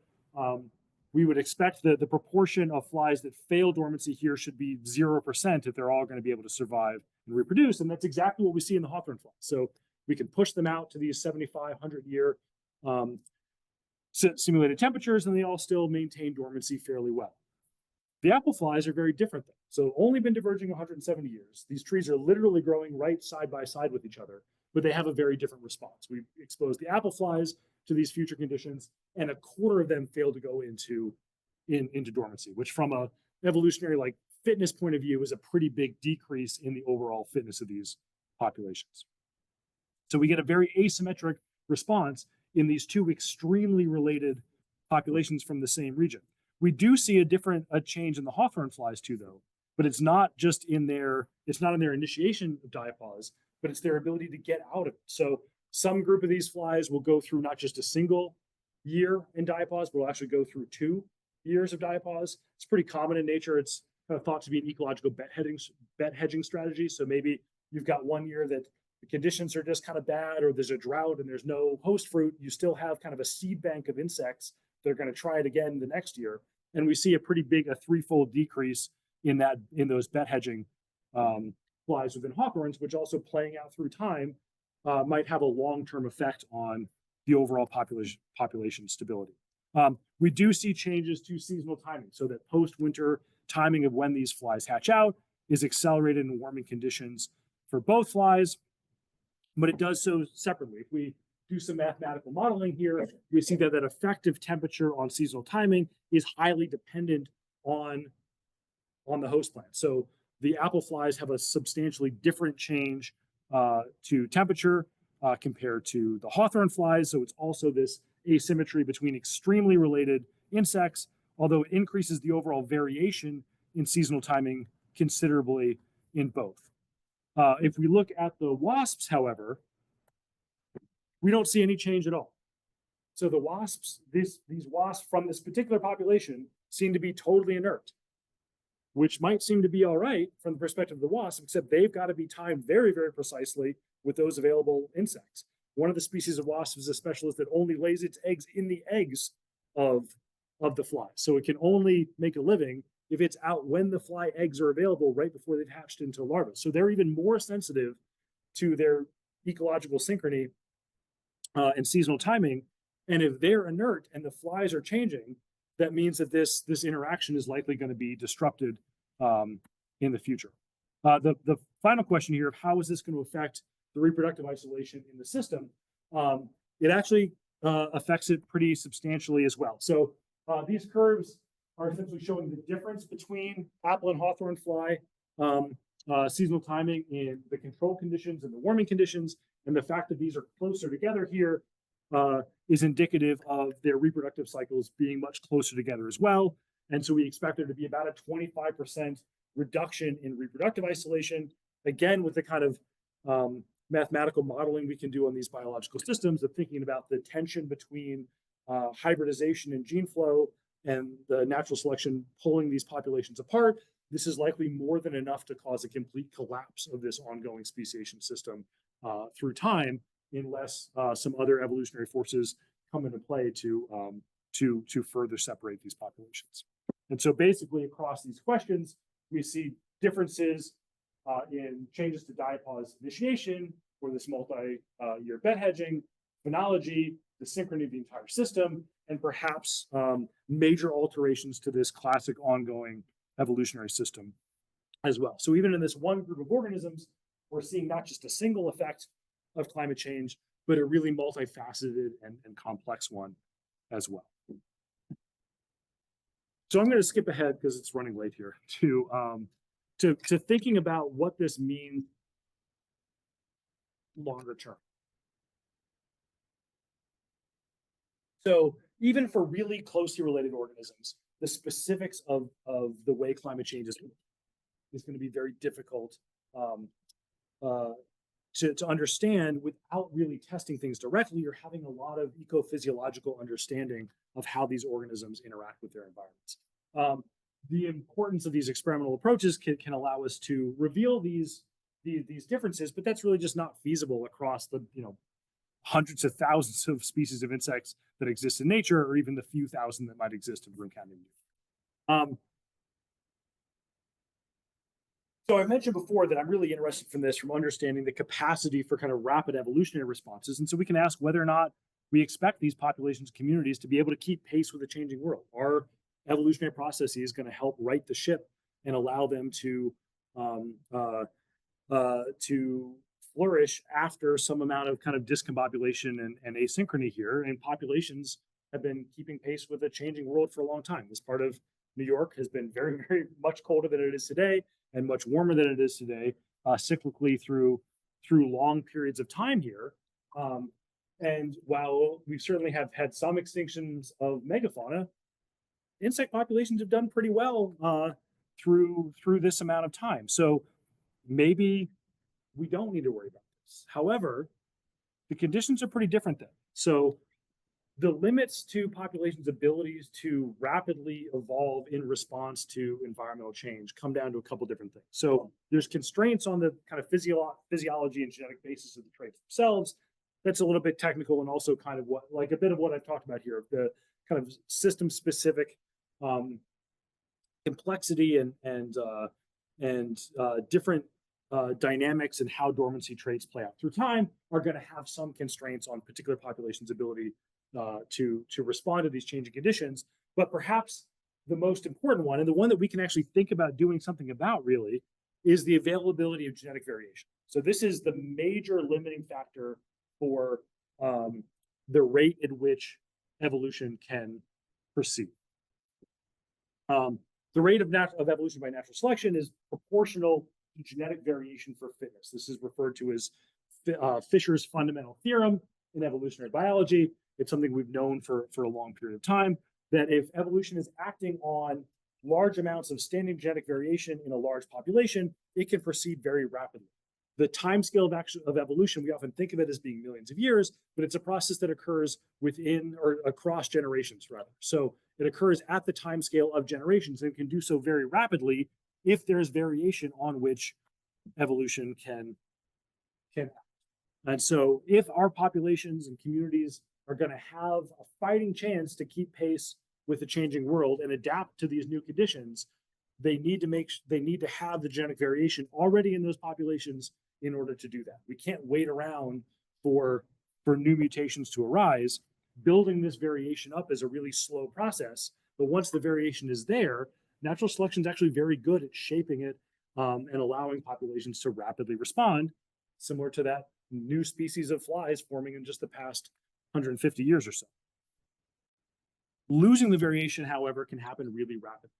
we would expect that the proportion of flies that fail dormancy here should be 0% if they're all going to be able to survive and reproduce. And that's exactly what we see in the hawthorn flies. So we can push them out to these 75, 100-year simulated temperatures, and they all still maintain dormancy fairly well. The apple flies are very different, though. So only been diverging 170 years. These trees are literally growing right side by side with each other, but they have a very different response. We've exposed the apple flies to these future conditions, and a quarter of them failed to go into dormancy, which from a evolutionary like fitness point of view is a pretty big decrease in the overall fitness of these populations. So we get a very asymmetric response in these two extremely related populations from the same region. We do see a change in the hawthorn flies too, though, but it's not just in it's not in their initiation of diapause, but it's their ability to get out of it. So some group of these flies will go through not just a single year in diapause, but will actually go through 2 years of diapause. It's pretty common in nature. It's kind of thought to be an ecological bet hedging strategy. So maybe you've got 1 year that the conditions are just kind of bad, or there's a drought and there's no host fruit. You still have kind of a seed bank of insects that are going to try it again the next year. And we see a pretty big, a 3-fold decrease in those bet hedging flies within hawthorns, which also playing out through time might have a long-term effect on the overall population stability. We do see changes to seasonal timing, so that post-winter timing of when these flies hatch out is accelerated in warming conditions for both flies, but it does so separately. If we do some mathematical modeling here, we see that effective temperature on seasonal timing is highly dependent on the host plant. So the apple flies have a substantially different change to temperature compared to the hawthorn flies. So it's also this asymmetry between extremely related insects, although it increases the overall variation in seasonal timing considerably in both. If we look at the wasps, however, we don't see any change at all. So the wasps, these wasps from this particular population seem to be totally inert, which might seem to be all right from the perspective of the wasp, except they've got to be timed very, very precisely with those available insects. One of the species of wasp is a specialist that only lays its eggs in the eggs of the fly. So it can only make a living if it's out when the fly eggs are available right before they've hatched into larvae. So they're even more sensitive to their ecological synchrony and seasonal timing. And if they're inert and the flies are changing, that means that this interaction is likely going to be disrupted in the future. The final question here of how is this going to affect the reproductive isolation in the system? It actually affects it pretty substantially as well. So these curves are essentially showing the difference between apple and hawthorn fly seasonal timing in the control conditions and the warming conditions. And the fact that these are closer together here is indicative of their reproductive cycles being much closer together as well. And so we expect there to be about a 25% reduction in reproductive isolation, again, with the kind of mathematical modeling we can do on these biological systems of thinking about the tension between hybridization and gene flow and the natural selection pulling these populations apart. This is likely more than enough to cause a complete collapse of this ongoing speciation system through time, unless some other evolutionary forces come into play to further separate these populations. And so basically across these questions, we see differences in changes to diapause initiation for this multi-year bet hedging, phenology, the synchrony of the entire system, and perhaps major alterations to this classic ongoing evolutionary system as well. So even in this one group of organisms, we're seeing not just a single effect of climate change, but a really multifaceted and complex one as well. So I'm going to skip ahead because it's running late here to thinking about what this means longer term. So even for really closely related organisms, the specifics of the way climate change is going to be very difficult to understand without really testing things directly or having a lot of ecophysiological understanding of how these organisms interact with their environments. the importance of these experimental approaches can allow us to reveal these differences, but that's really just not feasible across the hundreds of thousands of species of insects that exist in nature, or even the few thousand that might exist in Broome County. So I mentioned before that I'm really interested from understanding the capacity for kind of rapid evolutionary responses. And so we can ask whether or not we expect these populations, communities to be able to keep pace with the changing world. Are evolutionary processes going to help right the ship and allow them to flourish after some amount of kind of discombobulation and asynchrony here? And populations have been keeping pace with a changing world for a long time. This part of New York has been very, very much colder than it is today, and much warmer than it is today, cyclically through long periods of time here. And while we certainly have had some extinctions of megafauna, insect populations have done pretty well through this amount of time. So maybe we don't need to worry about this. However, the conditions are pretty different then. So the limits to populations' abilities to rapidly evolve in response to environmental change come down to a couple different things. So there's constraints on the kind of physiology and genetic basis of the traits themselves. That's a little bit technical, and also kind of a bit of what I've talked about here, the kind of system-specific complexity and different dynamics and how dormancy traits play out through time are going to have some constraints on particular populations' ability to respond to these changing conditions. But perhaps the most important one, and the one that we can actually think about doing something about really, is the availability of genetic variation. So this is the major limiting factor for the rate at which evolution can proceed. The rate of evolution by natural selection is proportional to genetic variation for fitness. This is referred to as Fisher's fundamental theorem in evolutionary biology. It's something we've known for a long period of time, that if evolution is acting on large amounts of standing genetic variation in a large population, it can proceed very rapidly. The timescale of evolution, we often think of it as being millions of years, but it's a process that occurs within or across generations, rather. So it occurs at the timescale of generations and can do so very rapidly if there's variation on which evolution can act. And so if our populations and communities are going to have a fighting chance to keep pace with the changing world and adapt to these new conditions, they need to have the genetic variation already in those populations in order to do that. We can't wait around for new mutations to arise. Building this variation up is a really slow process, but once the variation is there, natural selection is actually very good at shaping it and allowing populations to rapidly respond, similar to that new species of flies forming in just the past 150 years or so. Losing the variation, however, can happen really rapidly.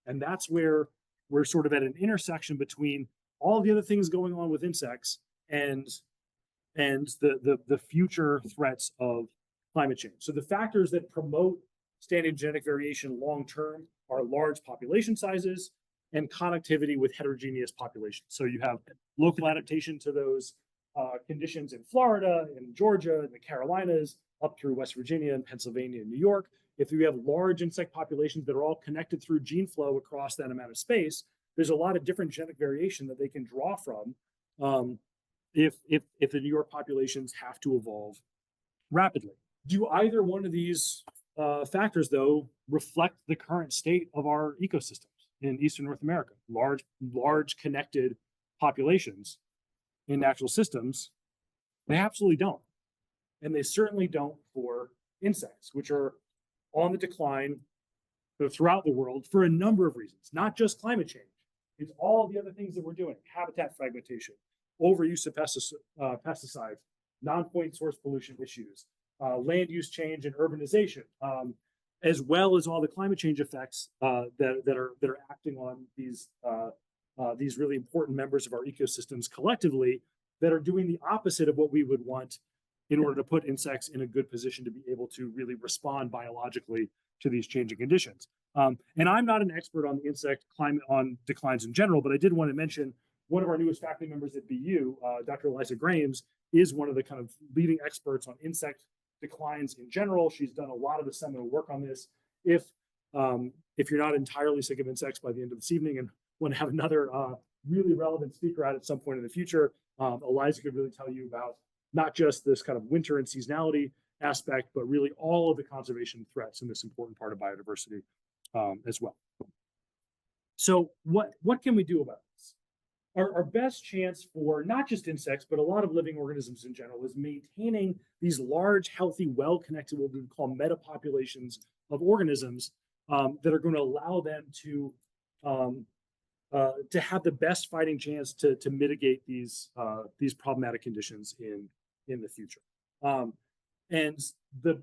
And that's where we're sort of at an intersection between all the other things going on with insects and the future threats of climate change. So the factors that promote standing genetic variation long-term are large population sizes and connectivity with heterogeneous populations. So you have local adaptation to those conditions in Florida, in Georgia, in the Carolinas, up through West Virginia and Pennsylvania and New York. If you have large insect populations that are all connected through gene flow across that amount of space, there's a lot of different genetic variation that they can draw from if the New York populations have to evolve rapidly. Do either one of these factors, though, reflect the current state of our ecosystems in Eastern North America? Large connected populations in natural systems, they absolutely don't. And they certainly don't for insects, which are on the decline throughout the world for a number of reasons, not just climate change. It's all the other things that we're doing: habitat fragmentation, overuse of pesticides, non-point source pollution issues, land use change and urbanization, as well as all the climate change effects that are acting on these really important members of our ecosystems collectively, that are doing the opposite of what we would want in order to put insects in a good position to be able to really respond biologically to these changing conditions. And I'm not an expert on the insect climate, on declines in general, but I did want to mention one of our newest faculty members at BU, Dr. Eliza Grames, is one of the kind of leading experts on insect declines in general. She's done a lot of the seminal work on this. If if you're not entirely sick of insects by the end of this evening and want to have another really relevant speaker at some point in the future, Eliza could really tell you about not just this kind of winter and seasonality aspect, but really all of the conservation threats in this important part of biodiversity as well. So what can we do about this? Our best chance for not just insects, but a lot of living organisms in general is maintaining these large, healthy, well-connected, what we would call metapopulations of organisms that are going to allow them to have the best fighting chance to mitigate these problematic conditions in the future. And the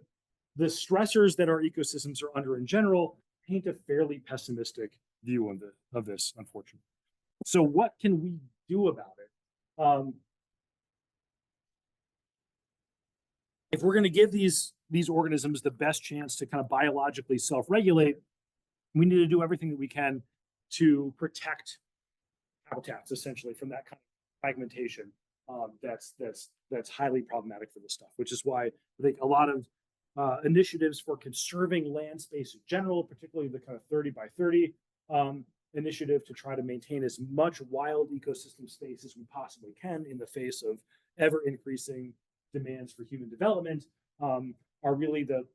stressors that our ecosystems are under in general paint a fairly pessimistic view of this, unfortunately. So what can we do about it? If we're going to give these organisms the best chance to kind of biologically self-regulate, we need to do everything that we can to protect habitats, essentially, from that kind of fragmentation that's highly problematic for this stuff, which is why I think a lot of initiatives for conserving land space in general, particularly the kind of 30 by 30 initiative to try to maintain as much wild ecosystem space as we possibly can in the face of ever increasing demands for human development, are really the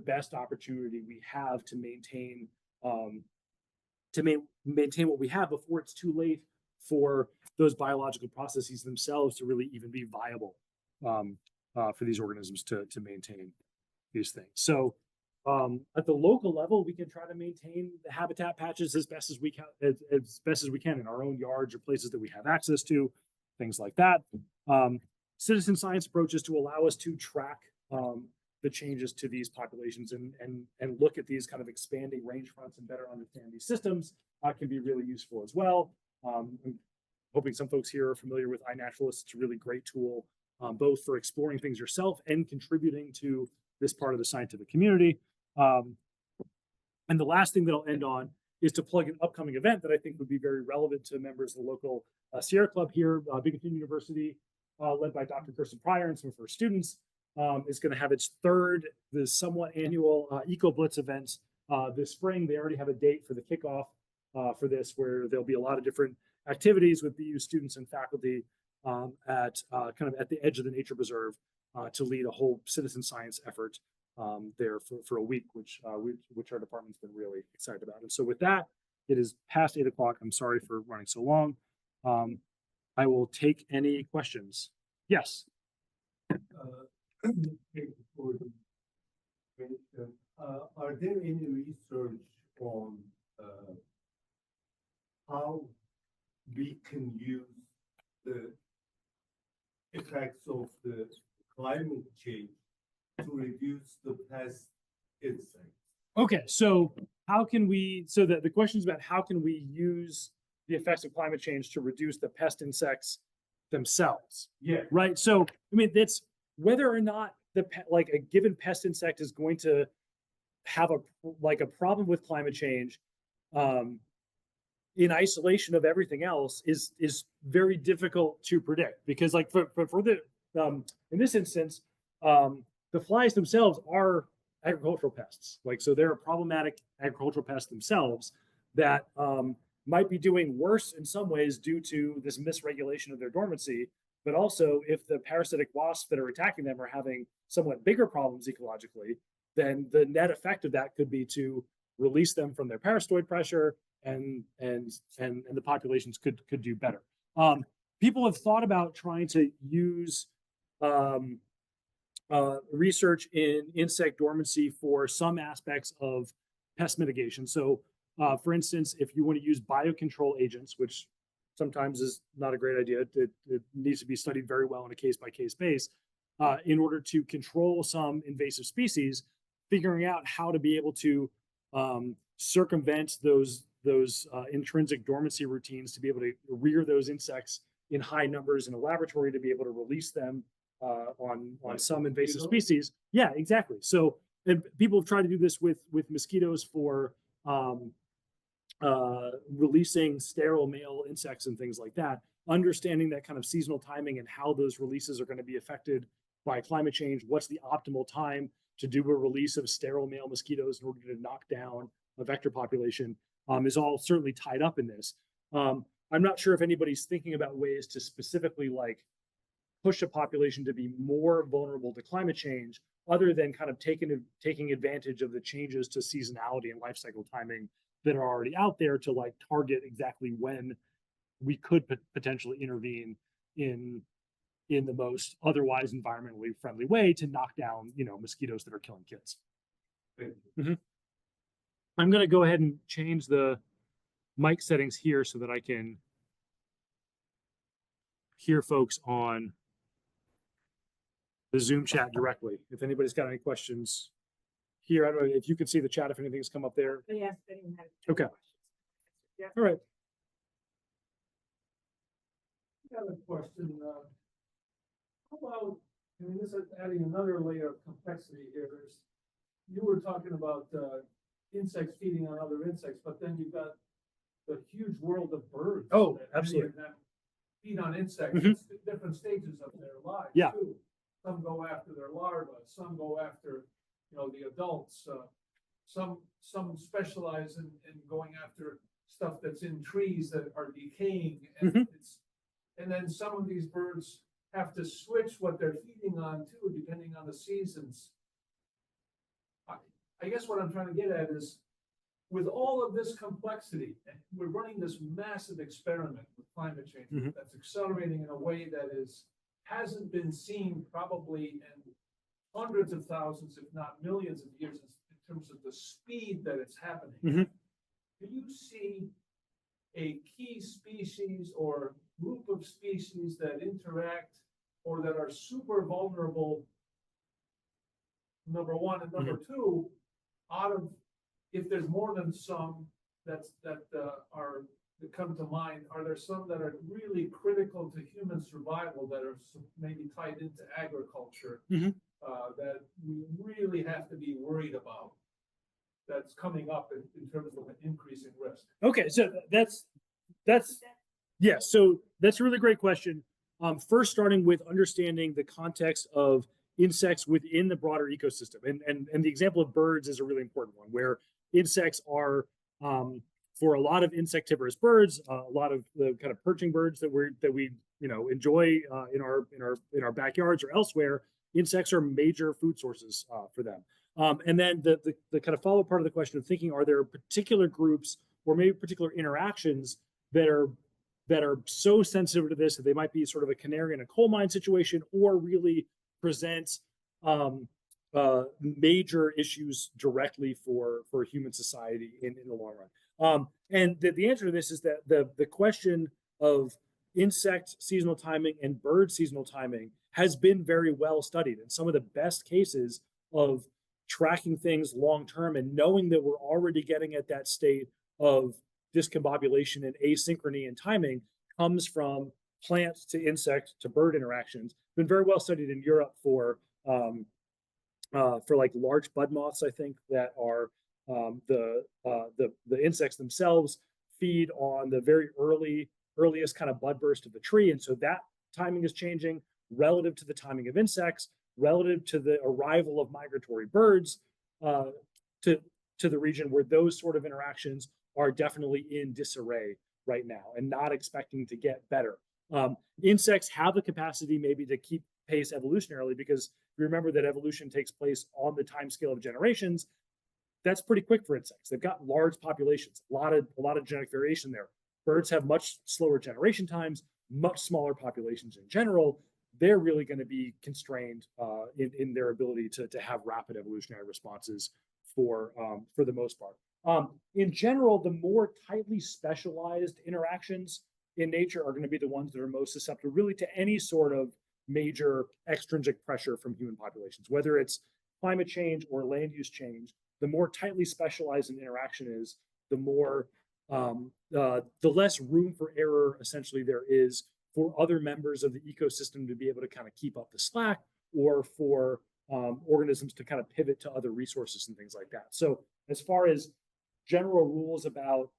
best opportunity we have to maintain maintain what we have before it's too late for those biological processes themselves to really even be viable for these organisms to maintain these things. So at the local level, we can try to maintain the habitat patches as best as we can in our own yards or places that we have access to, things like that. Citizen science approaches to allow us to track the changes to these populations and look at these kind of expanding range fronts and better understand these systems can be really useful as well. I'm hoping some folks here are familiar with iNaturalist. It's a really great tool, both for exploring things yourself and contributing to this part of the scientific community. And the last thing that I'll end on is to plug an upcoming event that I think would be very relevant to members of the local Sierra Club here. Binghamton University, led by Dr. Kirsten Pryor and some of her students, is going to have its third, the somewhat annual Eco Blitz event this spring. They already have a date for the kickoff for this, where there'll be a lot of different activities with BU students and faculty at kind of at the edge of the nature preserve to lead a whole citizen science effort there for a week, which our department's been really excited about. And so with that, it is past 8 o'clock. I'm sorry for running so long. I will take any questions. Yes. Are there any research on how we can use the effects of the climate change to reduce the pest insects? Okay, so how can we, so the question is about how can we use the effects of climate change to reduce the pest insects themselves? Yeah. Right. So, I mean, that's whether or not like a given pest insect is going to have a problem with climate change in isolation of everything else is very difficult to predict, because like for the in this instance, the flies themselves are agricultural pests. Like, so they're a problematic agricultural pests themselves that might be doing worse in some ways due to this misregulation of their dormancy. But also, if the parasitic wasps that are attacking them are having somewhat bigger problems ecologically, then the net effect of that could be to release them from their parasitoid pressure, and the populations could do better. People have thought about trying to use research in insect dormancy for some aspects of pest mitigation. So, for instance, if you want to use biocontrol agents, which sometimes is not a great idea, it needs to be studied very well on a case-by-case basis, in order to control some invasive species, figuring out how to be able to circumvent those intrinsic dormancy routines to be able to rear those insects in high numbers in a laboratory to be able to release them on some invasive species. Yeah, exactly. So, and people have tried to do this with mosquitoes for releasing sterile male insects and things like that. Understanding that kind of seasonal timing and how those releases are going to be affected by climate change. What's the optimal time to do a release of sterile male mosquitoes in order to knock down a vector population, is all certainly tied up in this. I'm not sure if anybody's thinking about ways to specifically like push a population to be more vulnerable to climate change, other than kind of taking advantage of the changes to seasonality and life cycle timing that are already out there to like target exactly when we could potentially intervene in the most otherwise environmentally friendly way to knock down, mosquitoes that are killing kids. I'm going to go ahead and change the mic settings here so that I can hear folks on the Zoom chat directly. If anybody's got any questions here, I don't know if you can see the chat, if anything's come up there. They asked if anyone had Okay. questions. Yeah. All right. I got a question. How about, this is adding another layer of complexity here. You were talking about insects feeding on other insects, but then you've got the huge world of birds. Oh, that many absolutely. of them feed on insects Mhm. at different stages of their lives. Yeah. Too. Some go after their larvae, some go after, the adults. Some specialize in going after stuff that's in trees that are decaying, and Mhm. and then some of these birds have to switch what they're feeding on too, depending on the seasons. I guess what I'm trying to get at is, with all of this complexity, and we're running this massive experiment with climate change Mhm. that's accelerating in a way that hasn't been seen probably in hundreds of thousands, if not millions of years, in terms of the speed that it's happening. Mhm. Do you see a key species or group of species that interact or that are super vulnerable, number one, and number two, if there's more than some that come to mind, are there some that are really critical to human survival that are maybe tied into agriculture, Mhm. that we really have to be worried about, that's coming up in terms of an increasing risk? Okay, so that's yeah. So that's a really great question. First, starting with understanding the context of insects within the broader ecosystem, and the example of birds is a really important one, where insects are, for a lot of insectivorous birds, a lot of the kind of perching birds that we enjoy in our backyards or elsewhere. Insects are major food sources for them. And then the kind of follow part of the question of thinking, are there particular groups or maybe particular interactions that are so sensitive to this that they might be sort of a canary in a coal mine situation, or really present major issues directly for human society in the long run? And the answer to this is that the question of insect seasonal timing and bird seasonal timing has been very well studied. And some of the best cases of tracking things long term and knowing that we're already getting at that state of discombobulation and asynchrony in timing comes from plant to insect to bird interactions. Been very well studied in Europe for like large bud moths, I think, that are the insects themselves feed on the very earliest kind of bud burst of the tree, and so that timing is changing relative to the timing of insects, relative to the arrival of migratory birds to the region, where those sort of interactions are definitely in disarray right now and not expecting to get better. Insects have the capacity maybe to keep pace evolutionarily, because remember that evolution takes place on the time scale of generations. That's pretty quick for insects. They've got large populations, a lot of genetic variation there. Birds have much slower generation times, much smaller populations in general. They're really going to be constrained in their ability to have rapid evolutionary responses for the most part. In general, the more tightly specialized interactions in nature are going to be the ones that are most susceptible really to any sort of major extrinsic pressure from human populations, whether it's climate change or land use change. The more tightly specialized an interaction is, the more the less room for error essentially there is for other members of the ecosystem to be able to kind of keep up the slack, or for organisms to kind of pivot to other resources and things like that. So as far as general rules about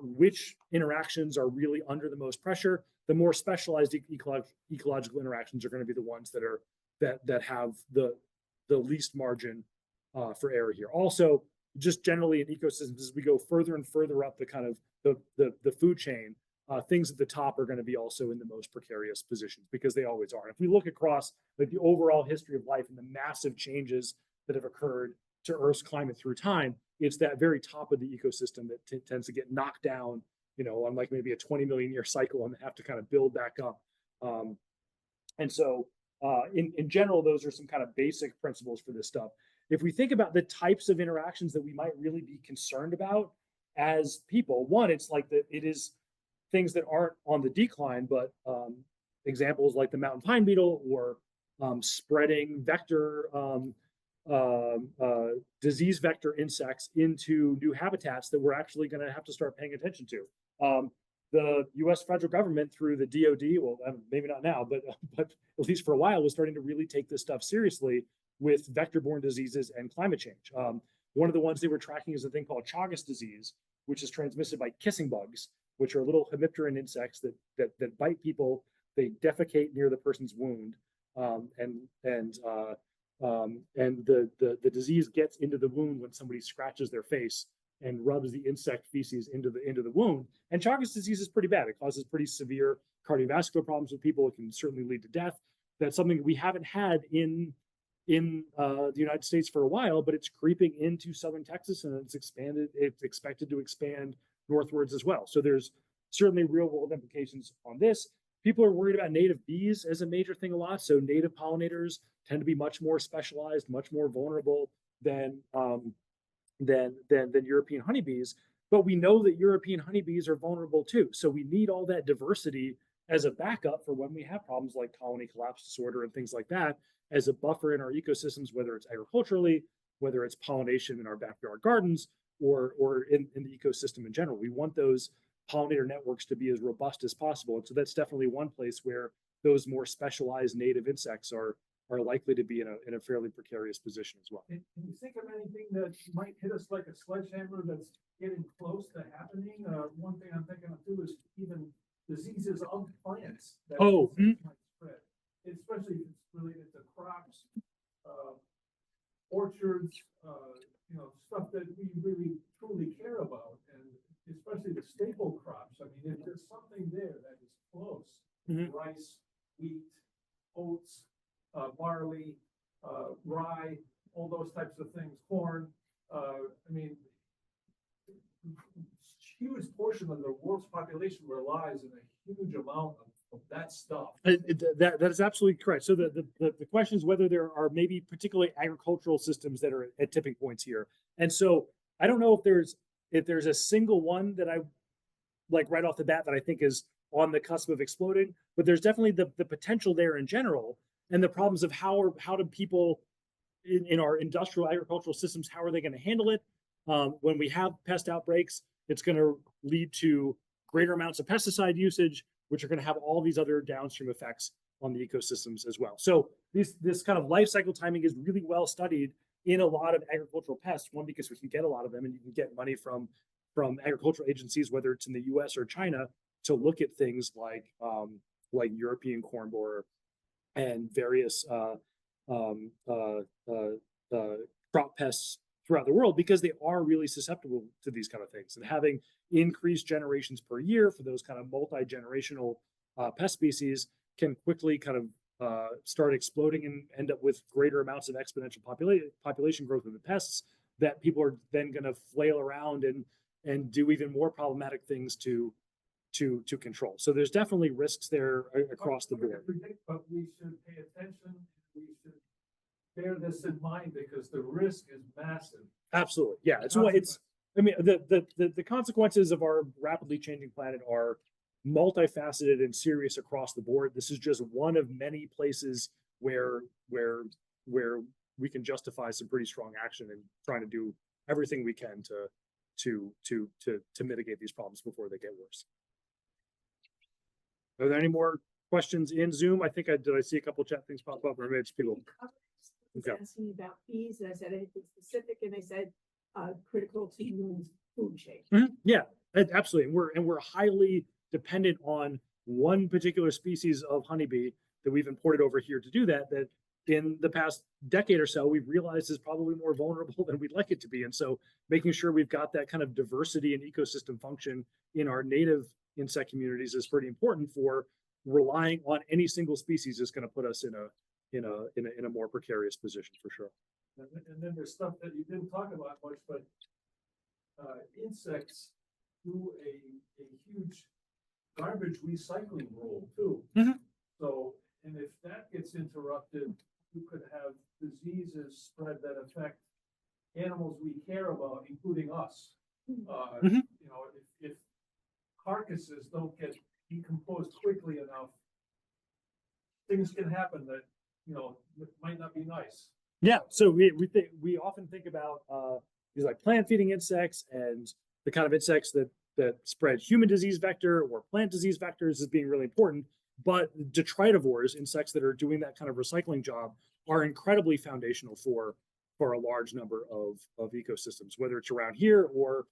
which interactions are really under the most pressure, the more specialized ecological interactions are going to be the ones that have the least margin for error here. Also, just generally in ecosystems, as we go further and further up the kind of the food chain, things at the top are going to be also in the most precarious positions, because they always are. If we look across like the overall history of life and the massive changes that have occurred to Earth's climate through time, it's that very top of the ecosystem that tends to get knocked down, on like maybe a 20 million year cycle, and have to kind of build back up. And so in general, those are some kind of basic principles for this stuff. If we think about the types of interactions that we might really be concerned about as people, one, it's like that it is things that aren't on the decline, but examples like the mountain pine beetle, or spreading vector, disease vector insects into new habitats that we're actually going to have to start paying attention to. The U.S. federal government, through the DoD, well, maybe not now, but at least for a while, was starting to really take this stuff seriously with vector-borne diseases and climate change. One of the ones they were tracking is a thing called Chagas disease, which is transmitted by kissing bugs, which are little hemipteran insects that bite people. They defecate near the person's wound, and the disease gets into the wound when somebody scratches their face and rubs the insect feces into the wound. And Chagas disease is pretty bad. It causes pretty severe cardiovascular problems with people. It can certainly lead to death. That's something that we haven't had in the United States for a while, but it's creeping into southern Texas, and it's expanded. It's expected to expand northwards as well. So there's certainly real world implications on this. People are worried about native bees as a major thing a lot. So native pollinators tend to be much more specialized, much more vulnerable than European honeybees. But we know that European honeybees are vulnerable too. So we need all that diversity as a backup for when we have problems like colony collapse disorder and things like that, as a buffer in our ecosystems, whether it's agriculturally, whether it's pollination in our backyard gardens, or in the ecosystem in general. We want those pollinator networks to be as robust as possible. And so that's definitely one place where those more specialized native insects are likely to be in a fairly precarious position as well. Can you think of anything that might hit us like a sledgehammer that's getting close to happening? One thing I'm thinking of too is even diseases of plants that might spread, especially if it's related to crops, orchards, stuff that we really truly care about, and especially the staple crops. I mean, if there's something there that is close, rice, wheat, oats, barley, rye, all those types of things, corn. I mean, huge portion of the world's population relies on a huge amount of that stuff. That is absolutely correct. So the question is whether there are maybe particularly agricultural systems that are at tipping points here. And so I don't know if there's a single one that I like right off the bat that I think is on the cusp of exploding, but there's definitely the potential there in general, and the problems of how do people in our industrial agricultural systems, how are they going to handle it? When we have pest outbreaks, it's going to lead to greater amounts of pesticide usage, which are going to have all these other downstream effects on the ecosystems as well. So this kind of life cycle timing is really well studied in a lot of agricultural pests. One, because we can get a lot of them, and you can get money from agricultural agencies, whether it's in the U.S. or China, to look at things like European corn borer and various crop pests throughout the world, because they are really susceptible to these kind of things. And having increased generations per year for those kind of multi-generational pest species can quickly kind of start exploding and end up with greater amounts of exponential population growth of the pests that people are then going to flail around and do even more problematic things to control. So there's definitely risks there across the board. But we should pay attention. We should bear this in mind, because the risk is massive. Absolutely, yeah. I mean, the consequences of our rapidly changing planet are multifaceted and serious across the board. This is just one of many places where we can justify some pretty strong action and trying to do everything we can to mitigate these problems before they get worse. Are there any more questions in Zoom? I think did I see a couple chat things pop up, or maybe it's people. Okay. Asking about bees, and I said anything specific, and they said critical to humans' food chain. Yeah, absolutely. And we're highly dependent on one particular species of honeybee that we've imported over here to do that in the past decade or so, we've realized is probably more vulnerable than we'd like it to be. And so making sure we've got that kind of diversity and ecosystem function in our native insect communities is pretty important. For relying on any single species is going to put us in a more precarious position for sure. And then there's stuff that you didn't talk about much, but insects do a huge garbage recycling role too. Mhm. So, and if that gets interrupted, you could have diseases spread that affect animals we care about, including us. Mhm. You know, if carcasses don't get decomposed quickly enough, things can happen that, you know, might not be nice. Yeah, so we often think about these like plant feeding insects and the kind of insects that spread human disease vector or plant disease vectors as being really important. But detritivores, insects that are doing that kind of recycling job, are incredibly foundational for a large number of ecosystems, whether it's around here or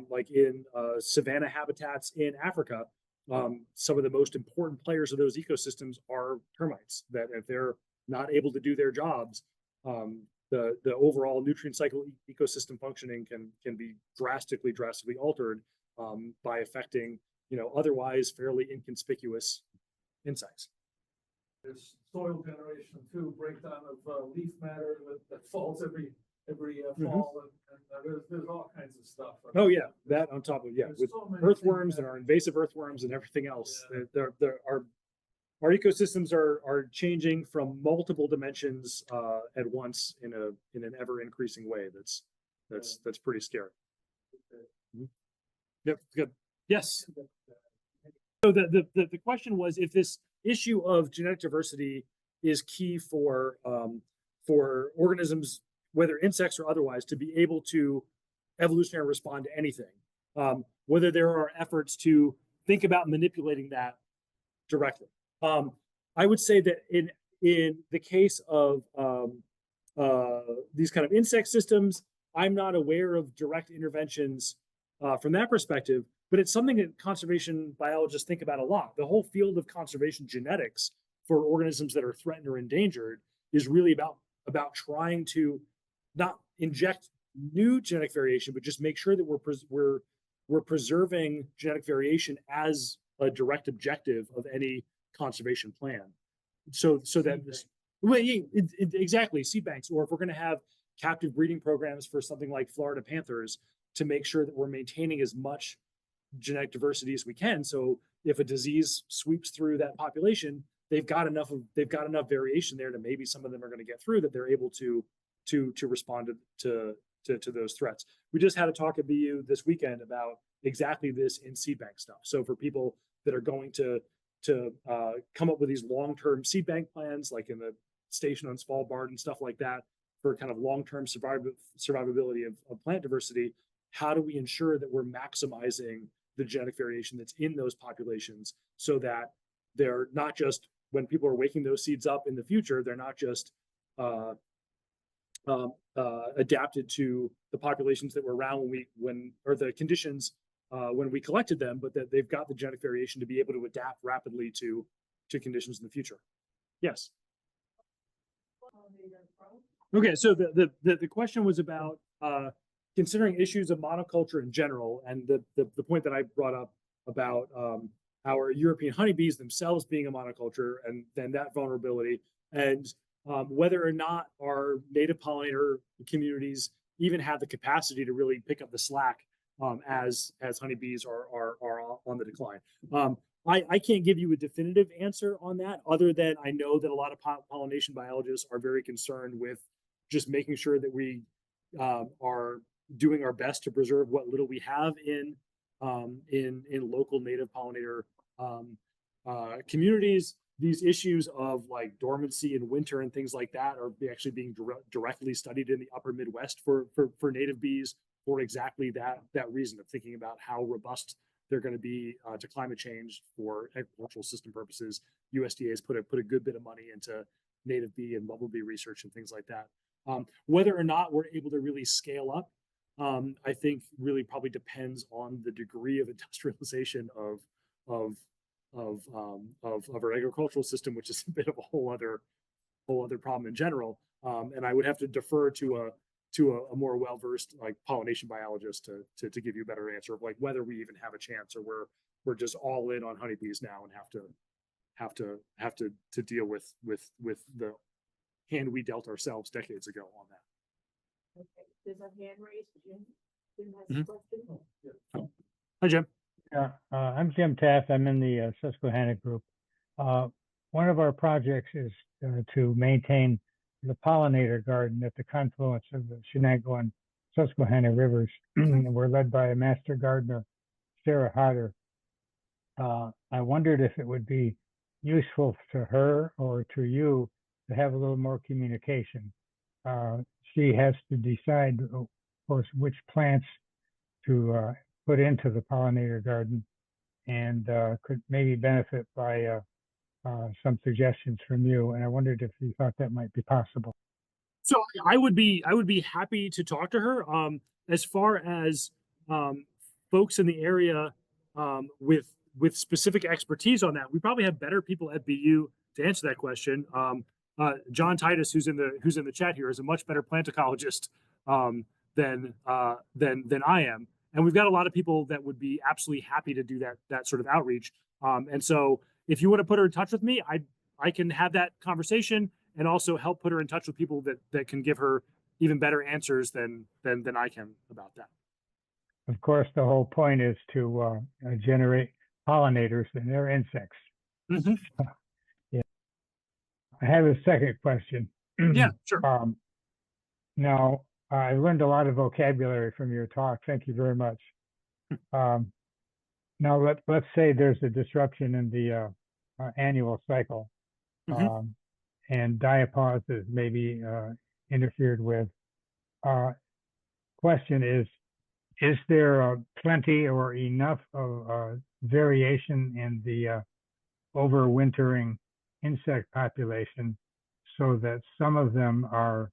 like in savanna habitats in Africa. Some of the most important players of those ecosystems are termites, that if they're not able to do their jobs, the overall nutrient cycle ecosystem functioning can be drastically altered by affecting, you know, otherwise fairly inconspicuous insects. There's soil generation too, breakdown of leaf matter that falls every fall, and there's all kinds of stuff. Oh yeah, that on top of There's with so many earthworms things and that- our invasive earthworms and everything else. Yeah. Our ecosystems are changing from multiple dimensions at once in an ever increasing way. That's pretty scary. Mhm. Yep, good. Yes. So the question was if this issue of genetic diversity is key for organisms, whether insects or otherwise, to be able to evolutionarily respond to anything. Whether there are efforts to think about manipulating that directly. I would say that in the case of these kind of insect systems, I'm not aware of direct interventions from that perspective, but it's something that conservation biologists think about a lot. The whole field of conservation genetics for organisms that are threatened or endangered is really about trying to not inject new genetic variation, but just make sure that we're preserving genetic variation as a direct objective of any conservation plan. So that this, well, yeah, exactly, seed banks, or if we're going to have captive breeding programs for something like Florida panthers, to make sure that we're maintaining as much genetic diversity as we can. So if a disease sweeps through that population, they've got enough variation there to maybe some of them are going to get through, that they're able to respond to those threats. We just had a talk at BU this weekend about exactly this in seed bank stuff. So for people that are going to come up with these long-term seed bank plans, like in the station on Svalbard and stuff like that, for kind of long-term survivability of plant diversity, how do we ensure that we're maximizing the genetic variation that's in those populations, so that they're not just, when people are waking those seeds up in the future, they're not just adapted to the populations that were around or the conditions when we collected them, but that they've got the genetic variation to be able to adapt rapidly to conditions in the future. Yes. Okay, so the question was about considering issues of monoculture in general, and the point that I brought up about our European honeybees themselves being a monoculture, and then that vulnerability, and whether or not our native pollinator communities even have the capacity to really pick up the slack as honeybees are on the decline. I can't give you a definitive answer on that, other than I know that a lot of pollination biologists are very concerned with just making sure that we are doing our best to preserve what little we have in local native pollinator communities. These issues of like dormancy in winter and things like that are actually being directly studied in the upper Midwest for native bees, for exactly that reason of thinking about how robust they're going to be to climate change for agricultural system purposes. USDA has put a good bit of money into native bee and bumblebee research and things like that. Whether or not we're able to really scale up, I think really probably depends on the degree of industrialization of our agricultural system, which is a bit of a whole whole other problem in general. And I would have to defer to a more well-versed like pollination biologist to give you a better answer of like whether we even have a chance or we're just all in on honeybees now and have to deal with the hand we dealt ourselves decades ago on that. Okay, there's a hand raised. Jim has a question. Hi, Jim. Yeah, I'm Jim Taft. I'm in the Susquehanna group. One of our projects is to maintain the pollinator garden at the confluence of the Shenango and Susquehanna rivers. And we're led by a master gardener, Sarah Hodder. I wondered if it would be useful to her or to you to have a little more communication. She has to decide, of course, which plants to put into the pollinator garden, and could maybe benefit by some suggestions from you. And I wondered if you thought that might be possible. So I would be happy to talk to her. As far as folks in the area with specific expertise on that, we probably have better people at BU to answer that question. John Titus, who's in the chat here, is a much better plant ecologist than I am, and we've got a lot of people that would be absolutely happy to do that sort of outreach. And so, if you want to put her in touch with me, I can have that conversation and also help put her in touch with people that can give her even better answers than I can about that. Of course, the whole point is to generate pollinators, and they're insects. Mm-hmm. Yeah. I have a second question. Yeah, sure. Now, I learned a lot of vocabulary from your talk. Thank you very much. Now, let's say there's a disruption in the annual cycle, and diapause is maybe interfered with. Question is there plenty or enough of variation in the overwintering insect population so that some of them are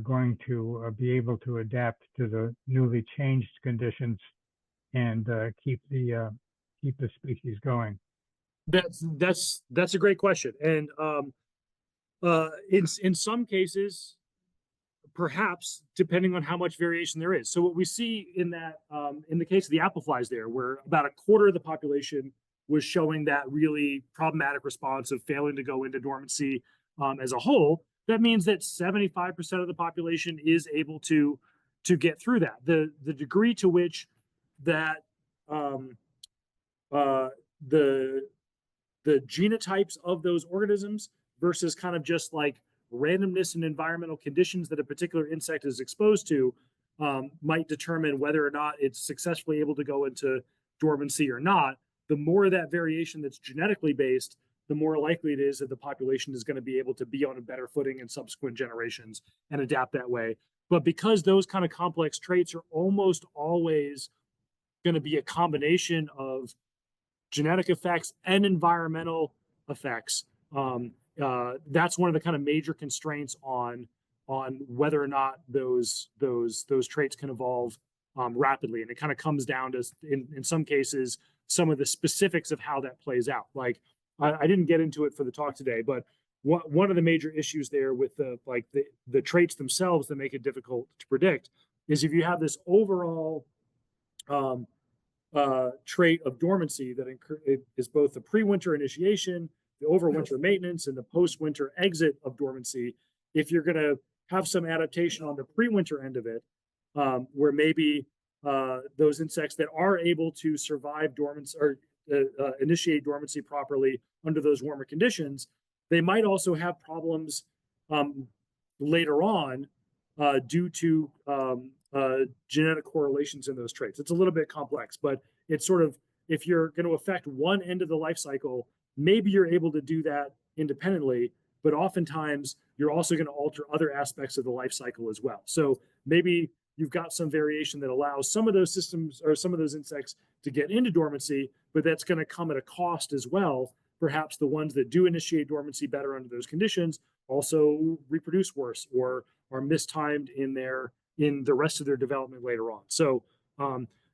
going to be able to adapt to the newly changed conditions and keep the species going? That's a great question, and in some cases, perhaps depending on how much variation there is. So what we see in that in the case of the apple flies there, where about a quarter of the population was showing that really problematic response of failing to go into dormancy as a whole, that means that 75% of the population is able to get through that. The degree to which that the genotypes of those organisms versus kind of just like randomness and environmental conditions that a particular insect is exposed to might determine whether or not it's successfully able to go into dormancy or not. The more of that variation that's genetically based, the more likely it is that the population is going to be able to be on a better footing in subsequent generations and adapt that way. But because those kind of complex traits are almost always going to be a combination of genetic effects and environmental effects, that's one of the kind of major constraints on whether or not those traits can evolve rapidly. And it kind of comes down to, in some cases, some of the specifics of how that plays out. Like I didn't get into it for the talk today, but one of the major issues there with the traits themselves that make it difficult to predict is if you have this overall trait of dormancy that is both the pre-winter initiation, the overwinter maintenance, and the post-winter exit of dormancy. If you're going to have some adaptation on the pre-winter end of it, where maybe those insects that are able to survive dormancy or initiate dormancy properly under those warmer conditions, they might also have problems later on due to genetic correlations in those traits. It's a little bit complex, but it's sort of, if you're going to affect one end of the life cycle, maybe you're able to do that independently, but oftentimes you're also going to alter other aspects of the life cycle as well. So maybe you've got some variation that allows some of those systems or some of those insects to get into dormancy, but that's going to come at a cost as well. Perhaps the ones that do initiate dormancy better under those conditions also reproduce worse or are mistimed in the rest of their development later on. So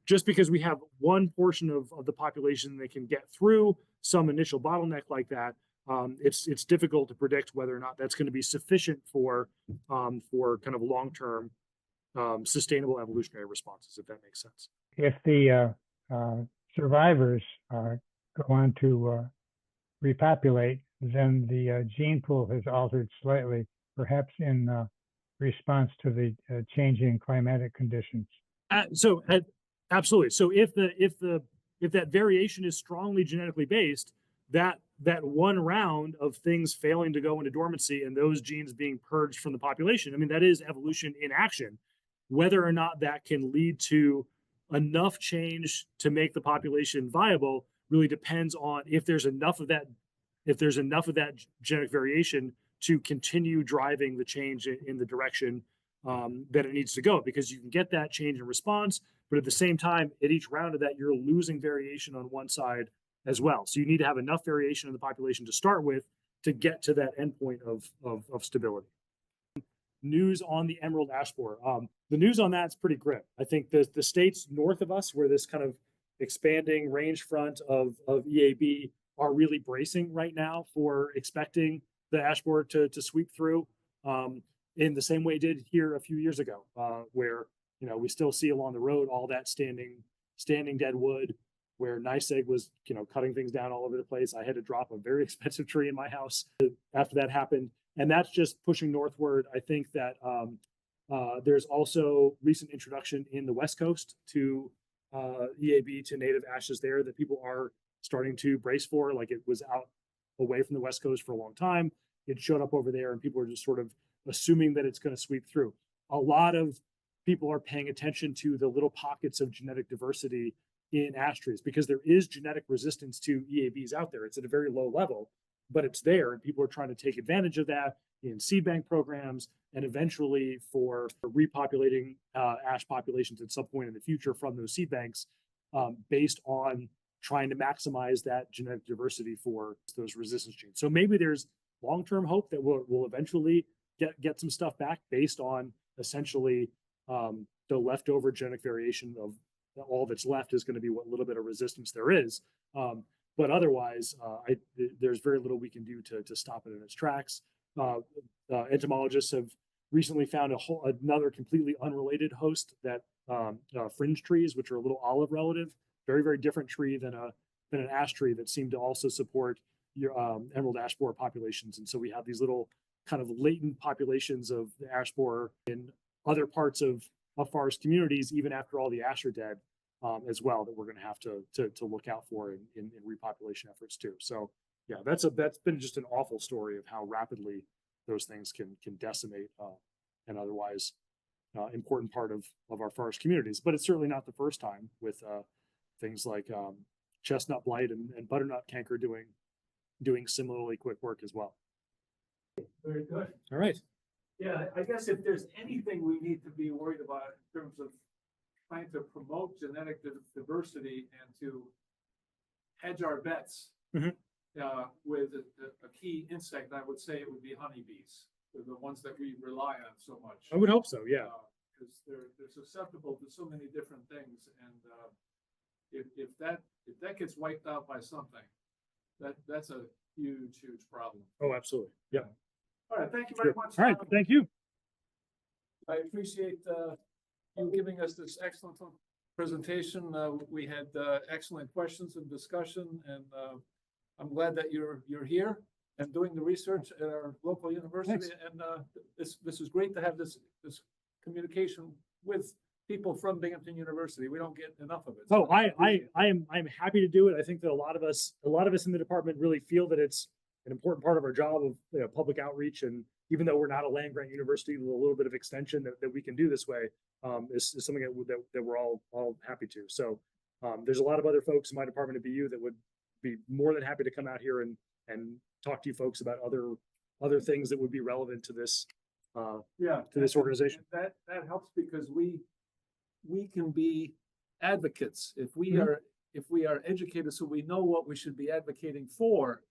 just because we have one portion of the population that can get through some initial bottleneck like that, it's difficult to predict whether or not that's going to be sufficient for kind of long-term sustainable evolutionary responses, if that makes sense. If the survivors go on to repopulate, then the gene pool has altered slightly, perhaps in response to the changing climatic conditions. Absolutely. So if that variation is strongly genetically based, that one round of things failing to go into dormancy and those genes being purged from the population, I mean, that is evolution in action. Whether or not that can lead to enough change to make the population viable really depends on if there's enough of that genetic variation to continue driving the change in the direction that it needs to go, because you can get that change in response, but at the same time, at each round of that, you're losing variation on one side as well. So you need to have enough variation in the population to start with to get to that endpoint of stability. News on the emerald ash borer. The news on that's pretty grim. I think the states north of us, where this kind of expanding range front of EAB are really bracing right now for expecting the ash borer to sweep through in the same way it did here a few years ago, where we still see along the road all that standing dead wood, where NYSEG was cutting things down all over the place. I had to drop a very expensive tree in my house after that happened, and that's just pushing northward. I think that there's also recent introduction in the West Coast to EAB, to native ashes there, that people are starting to brace for. Like, it was out away from the West Coast for a long time. It showed up over there, and people are just sort of assuming that it's going to sweep through. A lot of people are paying attention to the little pockets of genetic diversity in ash trees, because there is genetic resistance to EABs out there. It's at a very low level, but it's there, and people are trying to take advantage of that in seed bank programs, and eventually for repopulating ash populations at some point in the future from those seed banks, based on trying to maximize that genetic diversity for those resistance genes. So maybe there's long-term hope that we'll eventually get some stuff back based on essentially the leftover genetic variation of all that's left is going to be what little bit of resistance there is. But otherwise, there's very little we can do to stop it in its tracks. Entomologists have recently found another completely unrelated host, that fringe trees, which are a little olive relative, very, very different tree than an ash tree, that seem to also support your emerald ash borer populations. And so we have these little kind of latent populations of the ash borer in other parts of forest communities, even after all the ash are dead, as well, that we're going to have to look out for in repopulation efforts too. So yeah, that's been just an awful story of how rapidly those things can decimate an otherwise important part of our forest communities. But it's certainly not the first time, with things like chestnut blight and butternut canker doing similarly quick work as well. Very good. All right. Yeah, I guess if there's anything we need to be worried about in terms of trying to promote genetic diversity and to hedge our bets with a key insect, I would say it would be honeybees. They're the ones that we rely on so much. I would hope so, yeah. Because they're susceptible to so many different things, and if that gets wiped out by something, that's a huge problem. Oh, absolutely. Yeah. All right, thank you very much. All right, thank you. I appreciate you giving us this excellent presentation. We had excellent questions and discussion, and I'm glad that you're here and doing the research at our local university. Thanks. And this is great to have this communication with people from Binghamton University. We don't get enough of it. Oh, I'm happy to do it. I think that a lot of us in the department really feel that it's an important part of our job of public outreach. And even though we're not a land grant university, with a little bit of extension that we can do this way is something that we're all happy to. So there's a lot of other folks in my department at BU that would be more than happy to come out here and talk to you folks about other things that would be relevant to this to this organization. That helps, because we can be advocates if we are educated, so we know what we should be advocating for.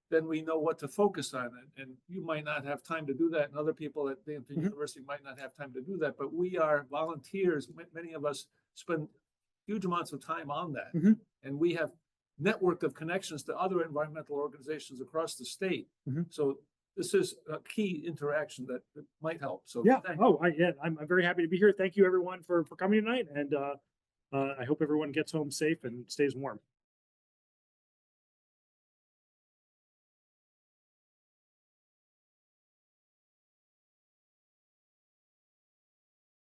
Then we know what to focus on. And you might not have time to do that, and other people at Binghamton University might not have time to do that, but we are volunteers. Many of us spend huge amounts of time on that. And we have network of connections to other environmental organizations across the state. Mhm. So this is a key interaction that might help. So Yeah. thank Oh, I'm very happy to be here. Thank you everyone for coming tonight. And I hope everyone gets home safe and stays warm.